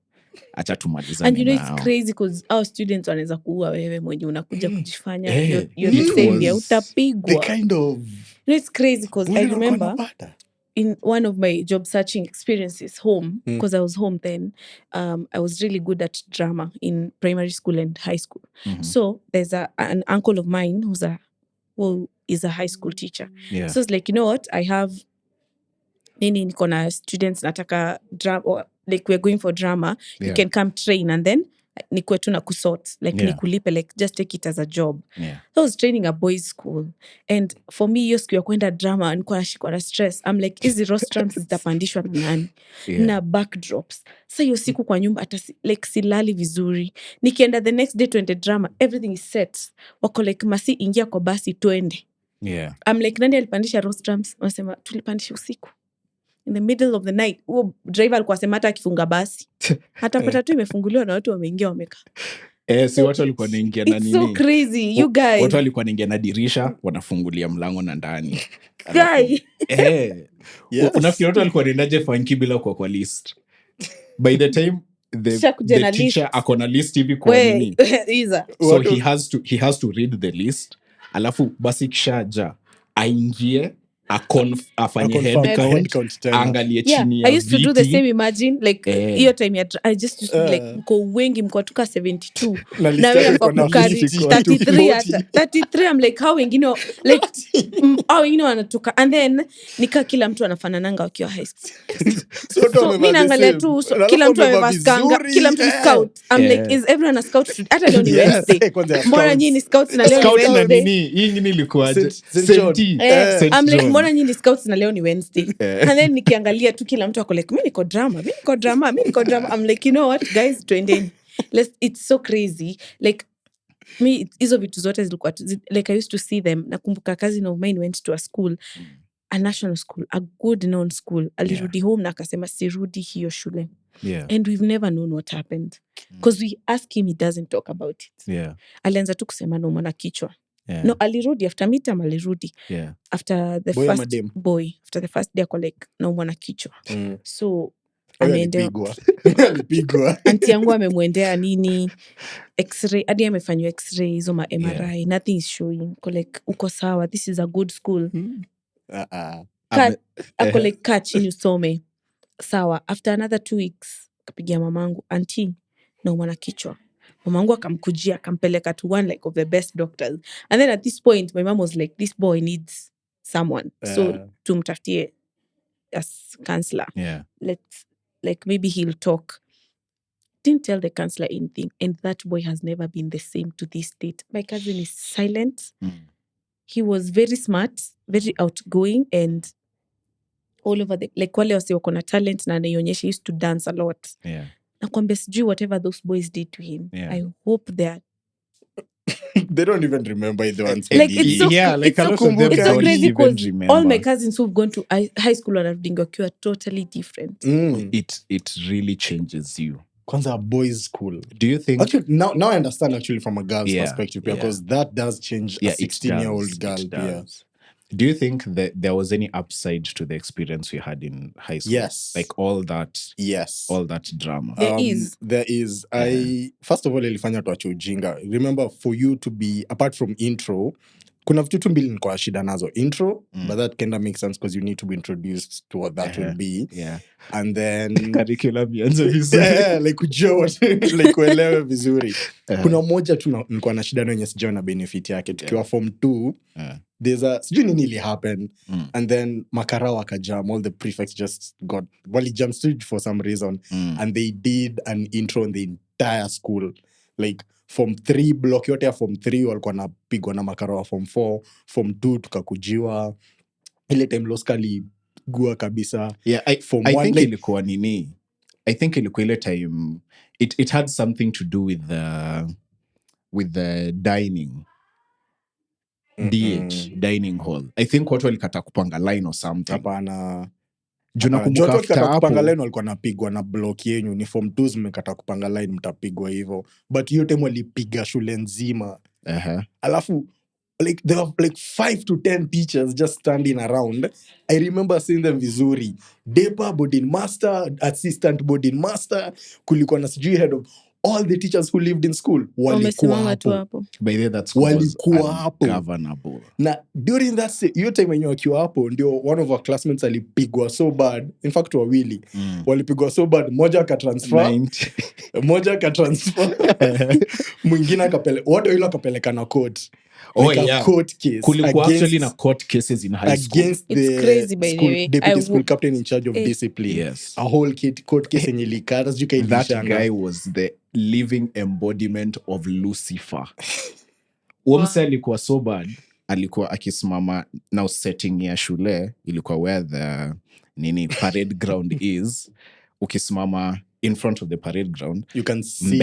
acha And you tumalizane know it's nao crazy because our students wanaweza kuua wewe mwenye unakuja kujifanya Eh, you're it the savior, was- The utapigwa. kind of You know it's crazy because I bully walikuwa remember wanapata. in one of my job searching experiences home, because I was home then, I was really good at drama in primary school and high school. So there's an uncle of mine who is a high school teacher. Yeah. So it's like, you know what, I have niko na students nataka drama, or like we're going for drama, you Yeah. can come train and then nikuwe tu na kusort like Yeah. nikulipe, like just take it as a job. Yeah. So I was training a boys school and for me hiyo siku ya kwenda drama nilikuwa nashikwa na stress. I'm like hizi rostrums zitapandishwa na nani? Yeah. Na backdrops. Sasa hiyo siku kwa nyumba hata like silali vizuri. Nikienda the next day tuende drama, everything is set. Wako like Masi ingia kwa basi tuende. Yeah. I'm like nani alipandisha rostrums? Wanasema tulipandisha usiku. In the middle of the night. Huo driver alikuwa sema hata akifunga basi. Hatapata tu imefunguliwa na watu wameingia wamekaa. Si watu walikuwa naingia na It's so nini crazy, you guys. watu walikuwa naingia na dirisha wanafungulia mlango na ndani Guy. Yes. unafikiri watu walikuwa naendaje funky bila kwa list by the time Shakuja the na teacher list. ako na list hivi kwa We, nini Iza. so Watu- he has to read the list alafu basi kishaja aingie afanye Confirm head head count count tena. aangalie Yeah, chini I ya used to do the viti same, imagine like hiyo time ya I just used to be like mko wengi mko tuka 72 Na list na wewe yako kwa iko na kukari 50, 33 hata 40. 33. I'm like how wengine like how wengine wanatoka and then nika kila mtu anafanananga wakiwa high school. So watu So wamevaa mi the naangalia same. tu so, Alafu kila mtu wamevaa amevaa skanga, vizuri. kila mtu ni scout. I'm like is everyone a scout today? Hata leo ni Yes. Wednesday. Kwanza ya Mbona scouts. nyinyi ni scouts na leo ni scout na Wednesday? nini hii ingine ilikuwaje Saint John. Saint I'm like John. mbona nyinyi ni scouts na leo ni Wednesday? And then nikiangalia tu kila mtu ako like mi niko drama. I'm like you know what guys, twendeni. It's so crazy like me hizo vitu zote zilikuwa like I used to see them. Nakumbuka cousin of mine went to a school, a national school, a good known school. Alirudi home na akasema sirudi hiyo shule. Yeah. And we've never known what happened because we ask him, he doesn't talk about it. Yeah. Alianza tu kusema naumwa na kichwa. Yeah. No, alirudi after midterm, alirudi Yeah. after the Boy ama first dem? boy, after the first day ako like naumwa na kichwa. So Huyo ameendea alipigwa. Alipigwa. anti yangu amemwendea nini x-ray, hadi amefanywa x-ray hizo ma MRI, nothing is showing. Ko like uko sawa, this is a good school. Ako like kaa chini usome. Sawa, after another 2 weeks kapigia mamangu, anti naumwa na kichwa. Mamangu akamkujia akampeleka to one like of the best doctors. And then at this point my mom was like, this boy needs someone, so tumtafutie as counselor. Yeah. Let's like maybe he'll talk. Didn't tell the counselor anything, and that boy has never been the same to this date. My cousin is silent. He was very smart, very outgoing, and all over the like wale wasi wako na talent na anaionyesha. He used to dance a lot. Yeah. Nakwambia sijui whatever those boys did to him. Yeah. I hope they're They don't even remember the ones. like it's so Yeah, like it's a so, lot of them it's so don't crazy even because remember. all my cousins who've gone to high school wanarudingi wakiwa totally different. It really changes you. Kwanza a boys school. Do you think Actually, now I understand actually from a girl's Yeah, perspective yeah. because that does change a it 16-year-old does, girl. it Yeah. does. Do you think that there was any upside to the experience we had in high school? Yes. Like all that drama. There is. There is. First of all, ilifanya tuache ujinga. Remember, for you to be, apart from intro, kuna vitu tu mbili nilikuwa shida nazo. Intro, but that kinda makes sense because you need to be introduced to what that will be. Yeah. And then Curriculum ianze vizuri. like ujue what, like uelewe vizuri. Kuna moja tu nilikuwa na shida nayo sijao na benefit yake. Tukiwa form 2, there's a sijui nini ili happen, and then makarao wakajam, all the prefects just got wali jam street for some reason, and they did an intro on the entire school, like form 3 block yote ya form 3 walikuwa napigwa na makarao wa form 4, form 2 tukakujiwa ile time loskali gua kabisa. Yeah, I think ilikuwa nini, I think ilikuwa ile time it had something to do with the dining DH, dining hall. I think watu walikata kupanga line or something. Hapana. Juu nakumbuka after hapo kupanga line walikuwa napigwa na block yenyu, ni form 2 zimekata kupanga line mtapigwa hivyo. But hiyo time walipiga shule nzima. Alafu like there were like 5 to 10 teachers just standing around. I remember seeing them vizuri. Depa, boarding master, assistant boarding master, kulikuwa na sijui head of all the teachers who lived in school walikuwa hapo. By the way, that school walikuwa hapo. Governable. Na during that hiyo time when you wakiwa hapo ndio one of our classmates alipigwa so bad, in fact wawili walipigwa so bad, moja akatransfer mwingine wote wale akapeleka na court. Court case. Kulikuwa actually na court cases in high school. Against it's crazy, by the way. Deputy school captain in charge of discipline. Yes. A whole court case yenye likata sijui kailishanga. That guy was the living embodiment of Lucifer. Umse alikuwa so bad, alikuwa akisimama now setting ya shule, ilikuwa where the parade ground is. Ukisimama in front of the parade ground, you can see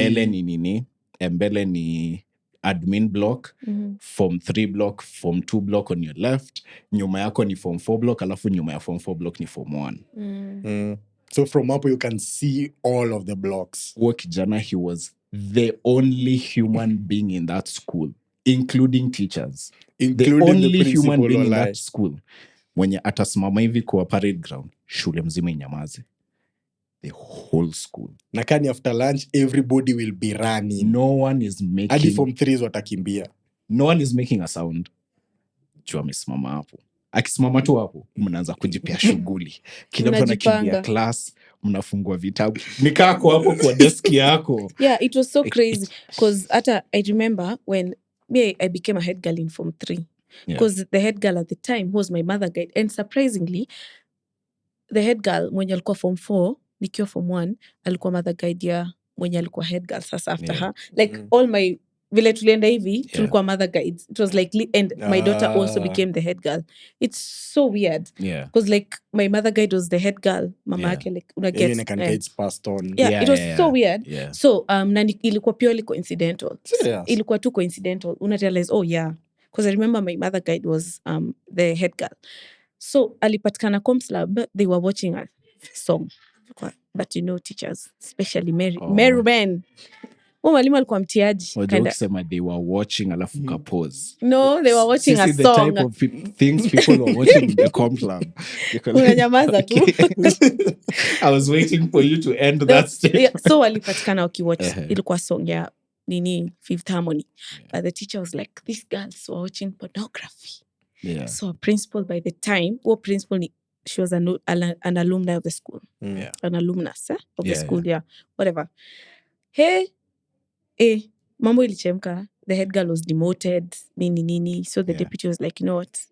mbele ni admin block, form 3 block, form 2 block on your left, nyuma yako ni form 4 block, alafu nyuma ya form 4 block ni form 1. So from up you can see all of the blocks. Huo kijana, he was the only human being in that school, including teachers. The only human being in that school mwenye atasimama hivi kwa parade ground, shule mzima inyamaze. The whole school. Nakani after lunch everybody will be running. No one is making, hadi form 3 watakimbia. No one is making a sound. Jua amesimama hapo. Akisimama tu hapo, mnaanza kujipea shughuli. Kila mtu anakimbia class, mnafungua vitabu. Nikako hapo kwa desk yako. Yeah, it was so crazy because I remember when I became a head girl in form 3. Because the head girl at the time was my mother guide, and surprisingly the head girl mwenye alikuwa form 4 nikiwa form 1 alikuwa mother guide ya mwenye alikuwa head girl sasa after her, like all my vile tulienda hivi tulikuwa mother guides. It was like and my daughter also became the head girl. It's so weird because like my mother guide was the head girl, mama yake like una get it's passed on. It was so weird. So na ilikuwa purely coincidental. Ilikuwa tu coincidental, una realize because I remember my mother guide was the head girl. So alipatikana comms lab, they were watching a song, but teachers, especially Mary Ben, mwalimu alikuwa mtiaji. Kusema they were watching alafu kapose. No, they were watching a song. The type of things people were watching in the comms lab. Unanyamaza tu. I was waiting for you to end that statement. So walipatikana wakiwatch ilikuwa song ya Fifth Harmony. But the teacher was like, these girls were watching pornography. So a principal by the time, she was an alumni of the school. An alumnus of the school, whatever. Hey, mambo ilichemka. The head girl was demoted, nini. So the deputy was like, you know what?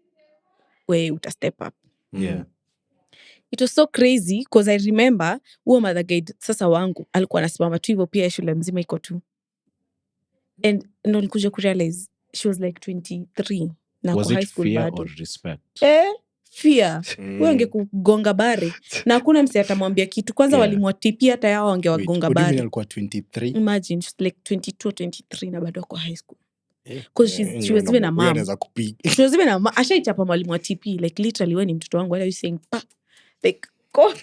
We uta step up. It was so crazy because I remember huo mother guide sasa wangu alikuwa anasimama tu hivyo, pia shule mzima iko tu. And ndo nilikuja kurealize she was like 23 na was kwa high it school fear bado. or respect? Fear. Wewe ungekugonga bare na hakuna mse atamwambia kitu. Kwanza walimwatipia hata yao wangewagonga bare. Alikuwa 23. Imagine she's like 22 or 23 na bado kwa high school. Because she was even a mom. She was even a mom. Ashaichapa mwalimu wa TP, like literally when ni mtoto wangu, wala you saying like go.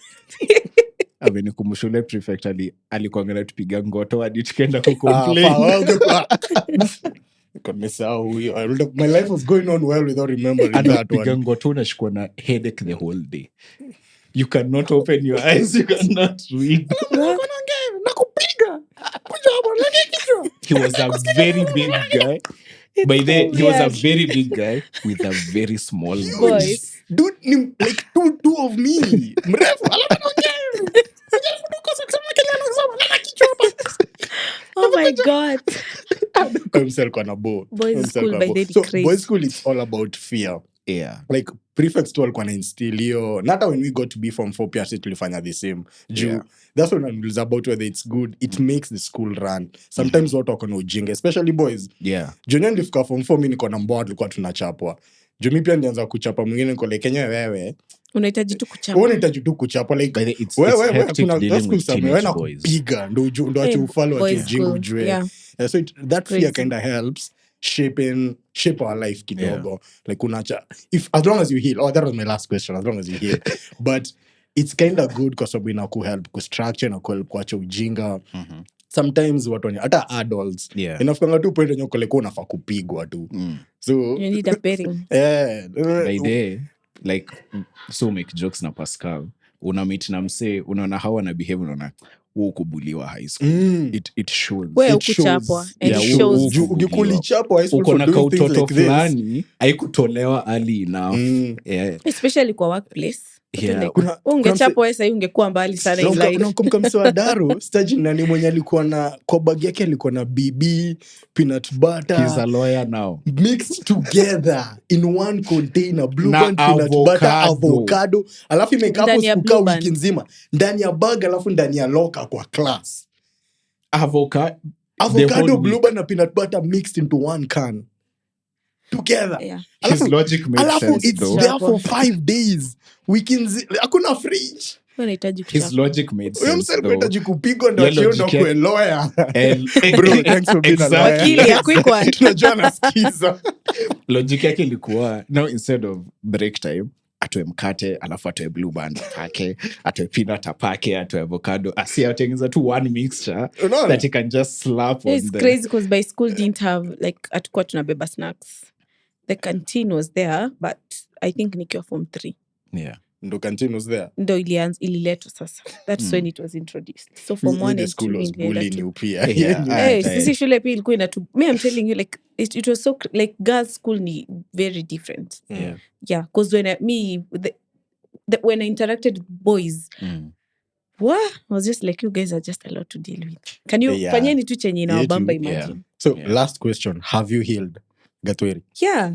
Amenikumbusha ule prefect alikuwa anatupiga ngoto hadi tukaenda ku complain. My life was going on well without remembering that one. Ngoto unashikwa na headache the whole day. You cannot open your eyes, you cannot read. He was a very big guy. By the way, he was a very big guy with a very small voice. Dude, like two of me. Mrefu, alafu anaongea. Oh my God. Mse alikuwa na bo. Boys Mse school alikuwa by bo. the So craze. boys school, it's all about fear. Yeah. Like prefects tu alikuwa na instill hiyo. Not when we got to be from 4 pia sisi tulifanya the same. Yeah. That's when I'm about whether it's good. It makes the school run. Sometimes watu wako na ujinga, especially boys. Yeah. Junior nilifika form 4 mimi niko na mboa tulikuwa tunachapwa. Jumi pia nianza kuchapa mwingine niko like Kenya wewe. Unahitaji tu kuchapa. Unahitaji tu kuchapa like By the way, it's hectic dealing with teenage boys. Piga ndo ache ufalo ache ujinga ujue. Yeah. So that fear Crazy. kind of helps shape our life kidogo. Like unacha as long as you heal. Oh, that was my last question. As long as you heal. But it's kind of good kwa sababu inakuhelp kustructure na kuacha ujinga. Sometimes watu hata adults inafikanga tu point yenye uko like unafaa kupigwa tu. So you need a bearing. By the like so make jokes na Pascal. Una meet na mse unaona how ana behave unaona kubuliwa high school. It shows. Wewe ukuchapwa and it shows. Ukikulichapwa high school uko na for doing things kautoto like this. fulani haikutolewa early enough. Yeah. Especially kwa workplace. Yeah. Ungechapwa wewe sasa ungekuwa mbali sana in life. Unakumbuka mse wa Daro stage nani mwenye alikuwa na kwa bag yake alikuwa na BB peanut butter. He's a lawyer now. Mixed together in one container, blue Na band peanut butter avocado alafu imekaa hapo kukaa wiki nzima ndani ya bag alafu ndani ya locker kwa class. Avocado, blue band na peanut butter mixed into one can together. Yeah. His logic makes sense it's though. there for 5 days. Hakuna fridge. Unahitaji kuchapwa. His logic made Huyo sense mse though. anahitaji kupigwa ndo ndo kwa lawyer. Bro, thanks for being a exactly. lawyer. Wakili ya quick one. Tunajua nasikiza. Logic yake ilikuwa now instead of break time atoe mkate alafu atoe blue band apake, atoe peanut apake, atoe avocado, atengeza tu one mixture that he can just slap on. It's crazy because by school didn't have like atakuwa tunabeba snacks. The canteen was there but I think nikiwa form 3. Yeah. Ndo canteen was there. Ndo ililetwa sasa. That's when it was introduced. So from 1 and 2 was bullying you pia. Sisi shule pia ilikuwa inatu. Me I'm telling you like it was so like girls school ni very different. Yeah, because when when I interacted with boys, I was just like, you guys are just a lot to deal with. Can you fanyeni tu chenye na wabamba imagine. So last question, have you healed, Gatweri? Yeah.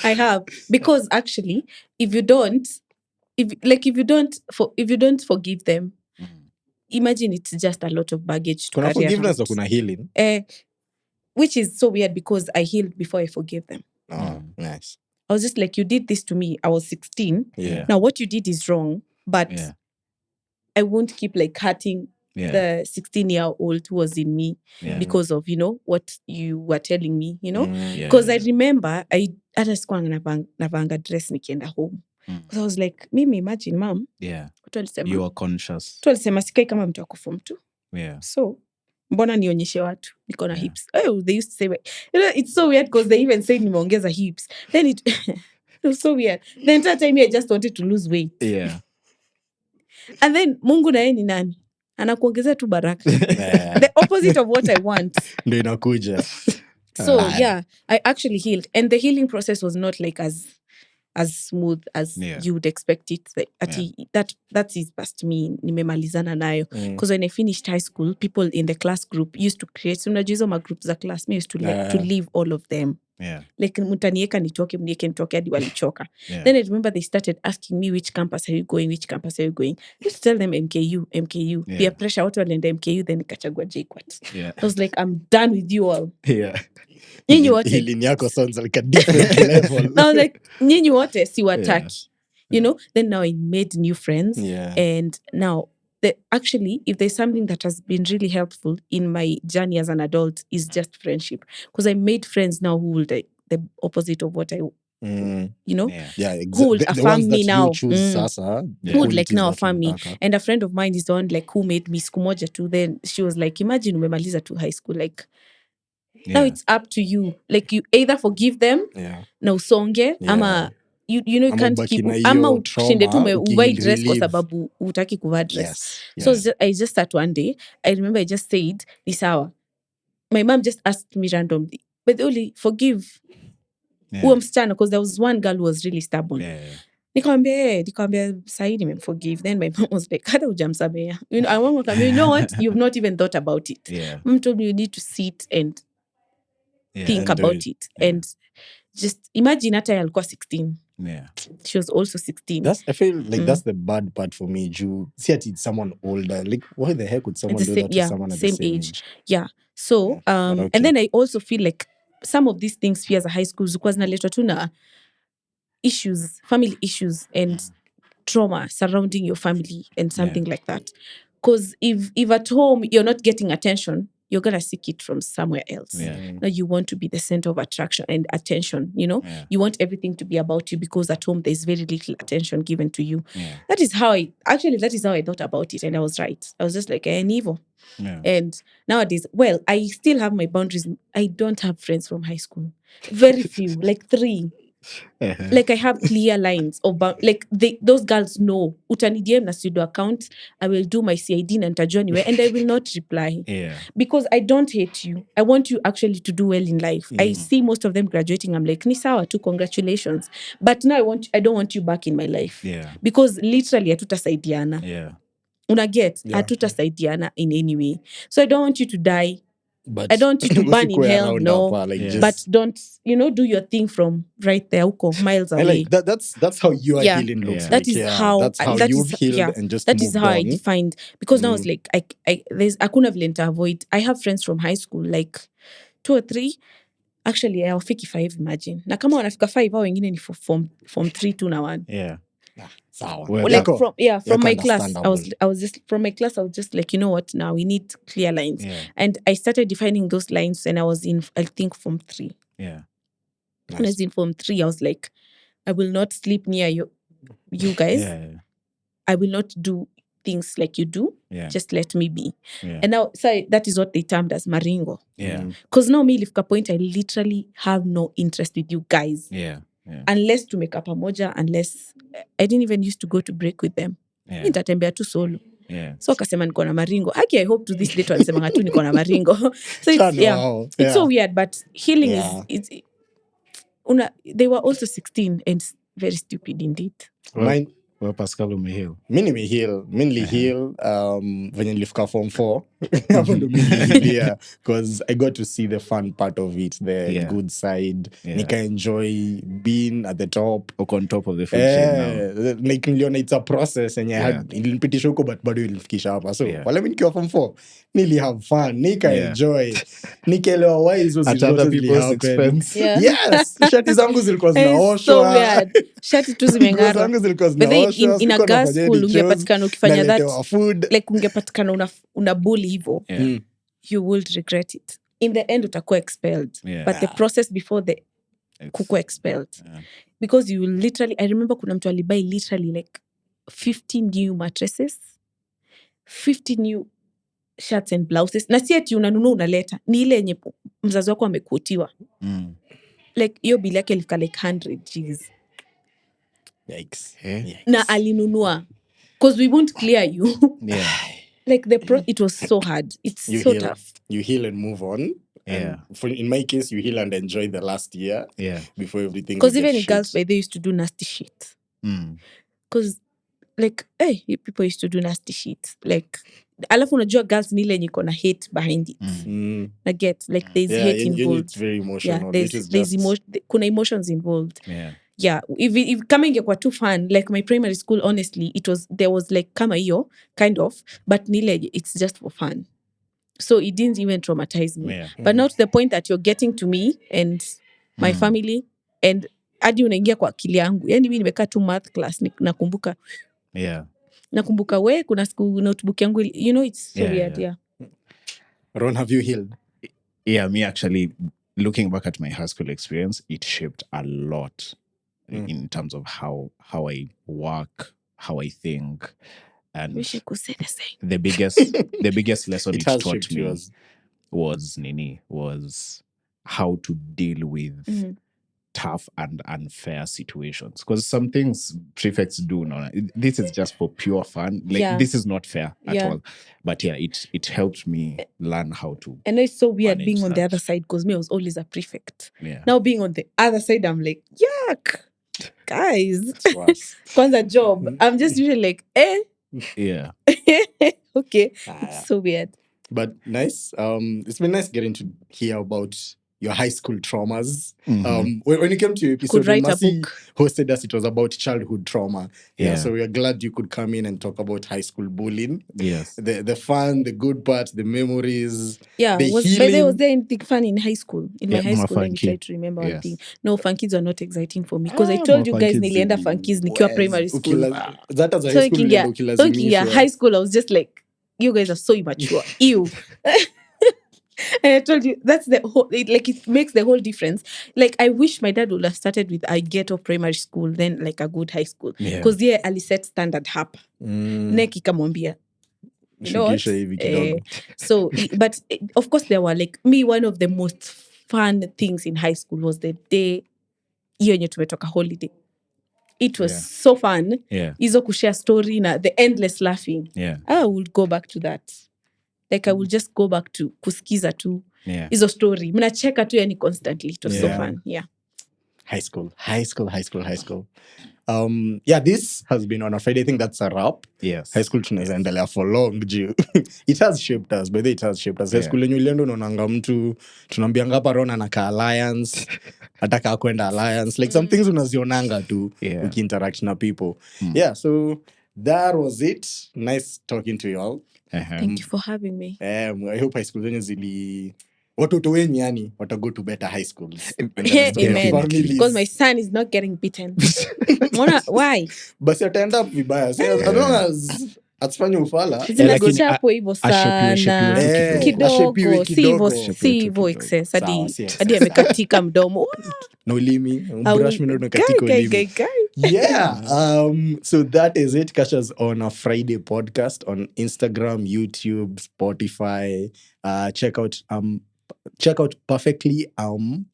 I have, because actually if you don't forgive them, imagine it's just a lot of baggage to kuna carry forgiveness around. Kuna healing, which is so weird because I healed before I forgave them. Nice. I was just like, you did this to me, I was 16. Now what you did is wrong, but I won't keep like hurting the 16-year-old who was in me because of, what you were telling me, because I remember hata sikuwa navanga dress nikienda home. Because I was like, mimi imagine mom. You are conscious. Tualisema sikai kama mtu ako form 2. So mbona nionyeshe watu niko na hips. Oh, they used to say, it's so weird because they even said nimeongeza hips. Then it was so weird. The entire time I just wanted to lose weight. And then Mungu na yeye ni nani? Anakuongezea tu baraka. The opposite of what I want. Ndio inakuja. So I actually healed, and the healing process was not like as smooth as you would expect it. Like, that is past me. Nimemalizana nayo. Because when I finished high school, people in the class group used to create. So unajizo ma groups za class, me used to like to leave all of them. Like mutanieka nitoke hadi walichoka. Then I remember they started asking me, which campus are you going? I used to tell them MKU. Peer pressure, watu walienda MKU, then nikachagua JKUAT. I was like, I'm done with you all. Nyinyi wote. Healing yako sounds like a different level. I was like, nyinyi wote siwataki. Then now I made new friends. And now actually, if there's something that has been really helpful in my journey as an adult is just friendship. Because I made friends now who will the opposite of what I, who would affirm me now. Who would like now affirm me. And a friend of mine is the one like who made me siku moja tu. Then she was like, imagine umemaliza tu high school. Like, Now it's up to you. Like you either forgive them na usonge ama you know you Ama can't ubaki keep na ama hiyo ushinde tu trauma, uvai dress kwa ukirelieve. sababu hutaki kuvaa dress. Yes, So I just sat one day, I remember I just said ni sawa. My mom just asked me randomly, but only forgive huyo msichana because there was one girl who was really stubborn. Nikamwambia sahi nimemforgive. Then my mom was like, hata hujamsamea. You know, I want to you know what? You've not even thought about it. Mom told me you need to sit and think and about it. And just imagine hata alikuwa 16. She was also 16. I feel like that's the bad part for me. See it's someone older. Like, why the heck would someone do that to someone at the same age? Yeah. So, okay. and then I also feel like some of these things pia za high school zilikuwa zinaletwa tu na issues, family issues and trauma surrounding your family and something like that. Because if at home you're not getting attention, you're gonna seek it from somewhere else. Now you want to be the center of attraction and attention, you know? You want everything to be about you because at home there's very little attention given to you. That is how I thought about it, and I was right. I was just like, evil. And nowadays, well, I still have my boundaries. I don't have friends from high school. Very few, like 3. Like I have clear lines of like those girls know utani DM na studio account, I will do my CID na nitajua niwe, and I will not reply because I don't hate you. I want you actually to do well in life. I see most of them graduating. I'm like, ni sawa tu, congratulations, but now I don't want you back in my life because literally hatutasaidiana. Una get hatutasaidiana in any way. So I don't want you to die. But I don't want you to burn in hell, no. just, but don't, do your thing from right there, miles away. Like that's how your healing looks like. That is how that's how you've healed and just that is how I on. defined, because now it's like I couldn't have learned to avoid. I have friends from high school, like 2 or 3. Actually, hawafiki 5, imagine. Na kama wanafika 5 hao wengine ni form 3 tu na 1. Well, like from my class, I was just from my class. I was just like, you know what? Now we need clear lines, and I started defining those lines. And I was in, I think, form 3. Nice. When I was in form 3, I was like, I will not sleep near you guys. I will not do things like you do. Just let me be. And now, so that is what they termed as maringo. Because now me lifka point, I literally have no interest with you guys. Unless to make up pamoja, unless I didn't even used to go to break with them. Nitatembea tu solo. So akasema niko na maringo. I hope to this day walisema tu niko na maringo. So it's it's so weird, but healing is they were also 16 and very stupid indeed. Well, Pascal umehil. Mi nimehil. Mi nilihil venye nilifika form 4. Hapo ndo mi nilihilia, because I got to see the fun part of it, the good side. Nika enjoy being at the top. Uko on top of the food chain now. Like niliona it's a process and ilinipitisha huko, but bado ilinifikisha hapa. So wale mi nikiwa form 4 nili have fun, nika enjoy, nikaelewa why hizo at other people's expense. Yes, shati zangu zilikuwa zinaoshwa. So weird. Shati tu zimeng'ara. Zangu zilikuwa But then zinaoshwa. in a girls school ungepatikana ukifanya that, food. like ungepatikana una bully hivyo, you would regret it. In the end utakuwa expelled. But the process before the kukuwa expelled, because you literally, I remember kuna mtu alibuy literally like 50 new mattresses, 50 new shirts and blouses. Na si ati unanunua unaleta, ni ile yenye mzazi wako amekuotiwa. Like hiyo bili yake ilifika like 100 G's. Yikes. Na alinunua, because we won't clear you. Like it was so hard. It's so tough. You heal and move on. And in my case, you heal and enjoy the last year before everything. Because even in girls, they used to do nasty shit. Because like, people used to do nasty shit. Like, alafu unajua girls ni ile yenye iko na hate behind it. I get, like there's hate involved. It's very emotional. There's kuna emotions involved. If kama ingekuwa too fun, like my primary school, honestly, there was like kama hiyo kind of, but nile it's just for fun. So it didn't even traumatize me. But not to the point that you're getting to me and my family, and hadi unaingia kwa akili yangu. Yani mimi nimekaa tu math class nakumbuka. Nakumbuka kuna siku notebook yangu, it's so weird. Ron, have you healed? Me actually, looking back at my high school experience, it shaped a lot in terms of how I work, how I think. And wish I could say the same. The biggest lesson it taught me was how to deal with tough and unfair situations, because some things prefects do now, this is just for pure fun, like this is not fair at all, but it helped me learn how to. And it's so weird manage being on the that. other side, because me, I was always a prefect. Yeah. Now being on the other side, I'm like, yuck, guys. It's worse. Kwanza job. I'm just usually like, Yeah. okay. It's so weird. But nice. It's been nice getting to hear about your high school traumas. When you came to your episode, when write a Mercy book. hosted us, it was about childhood trauma. Yeah. So we are glad you could come in and talk about high school bullying. Yes. The fun, the good parts, the memories. Yeah, the was healing. there anything fun in high school? In my Yeah, high more school, let me funky. try to remember one Yes. thing. No, funkies were not exciting for me, because I more told you guys funkies nilienda zili- funkies nikiwa primary school. That was a So high school ikingia ukilazimishwa. high school, I was just like, you guys are so immature. Ew. And I told you that's the whole it makes the whole difference. Like, I wish my dad would have started with a ghetto primary school, then like a good high school. Because aliset standard hapa. Neki kamwambia, you know what? Shukisha hivi kidogo. So, but of course there were like me, one of the most fun things in high school was the day hiyo yenye tumetoka holiday. It was so fun. Hizo kushare story na the endless laughing. I would go back to that. Like, I will just go back to kusikiza tu hizo story. Mnacheka tu yani constantly. It was so fun. Yeah. High school. This has been on a Friday. I think that's a wrap. Yes. High school tunaweza endelea for long juu. It has shaped us. By the way, it has shaped us. High school yenye ulienda unaonanga mtu tunaambianga hapa Ron anaka alliance, ataka kwenda alliance. Like some things unazionanga tu ukiinteract na people. Yeah, so that was it. Nice talking to you all. Thank you for having me. I hope high school zenye zili watoto wenyu yani wata-go to better high schools. Amen. Because my son is not getting beaten. Why? Basi ataenda up vibaya. So as long as asifanye ufala. Zinachapwa hivyo sana. Kidogo. Si hivyo excess. Hadi amekatika mdomo. No ulimi. Brush me no katika ulimi. Yeah. So that is it. Catch us on a Friday podcast on Instagram, YouTube, Spotify. Check out Perfectly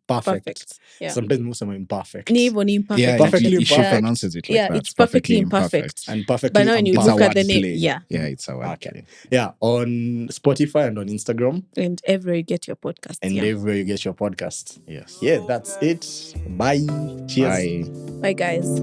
Perfect. Yeah. Sometimes most of them imperfect. Ni imperfect. Yeah, Perfectly she imperfect. pronounces it like that. It's perfectly imperfect. And perfectly But now when you It's a look at the word name, play. It's a word play. Yeah, on Spotify and on Instagram. And everywhere you get your podcast. And everywhere you get your podcast. Yes. Yeah, that's it. Bye. Cheers. Bye. Bye, guys.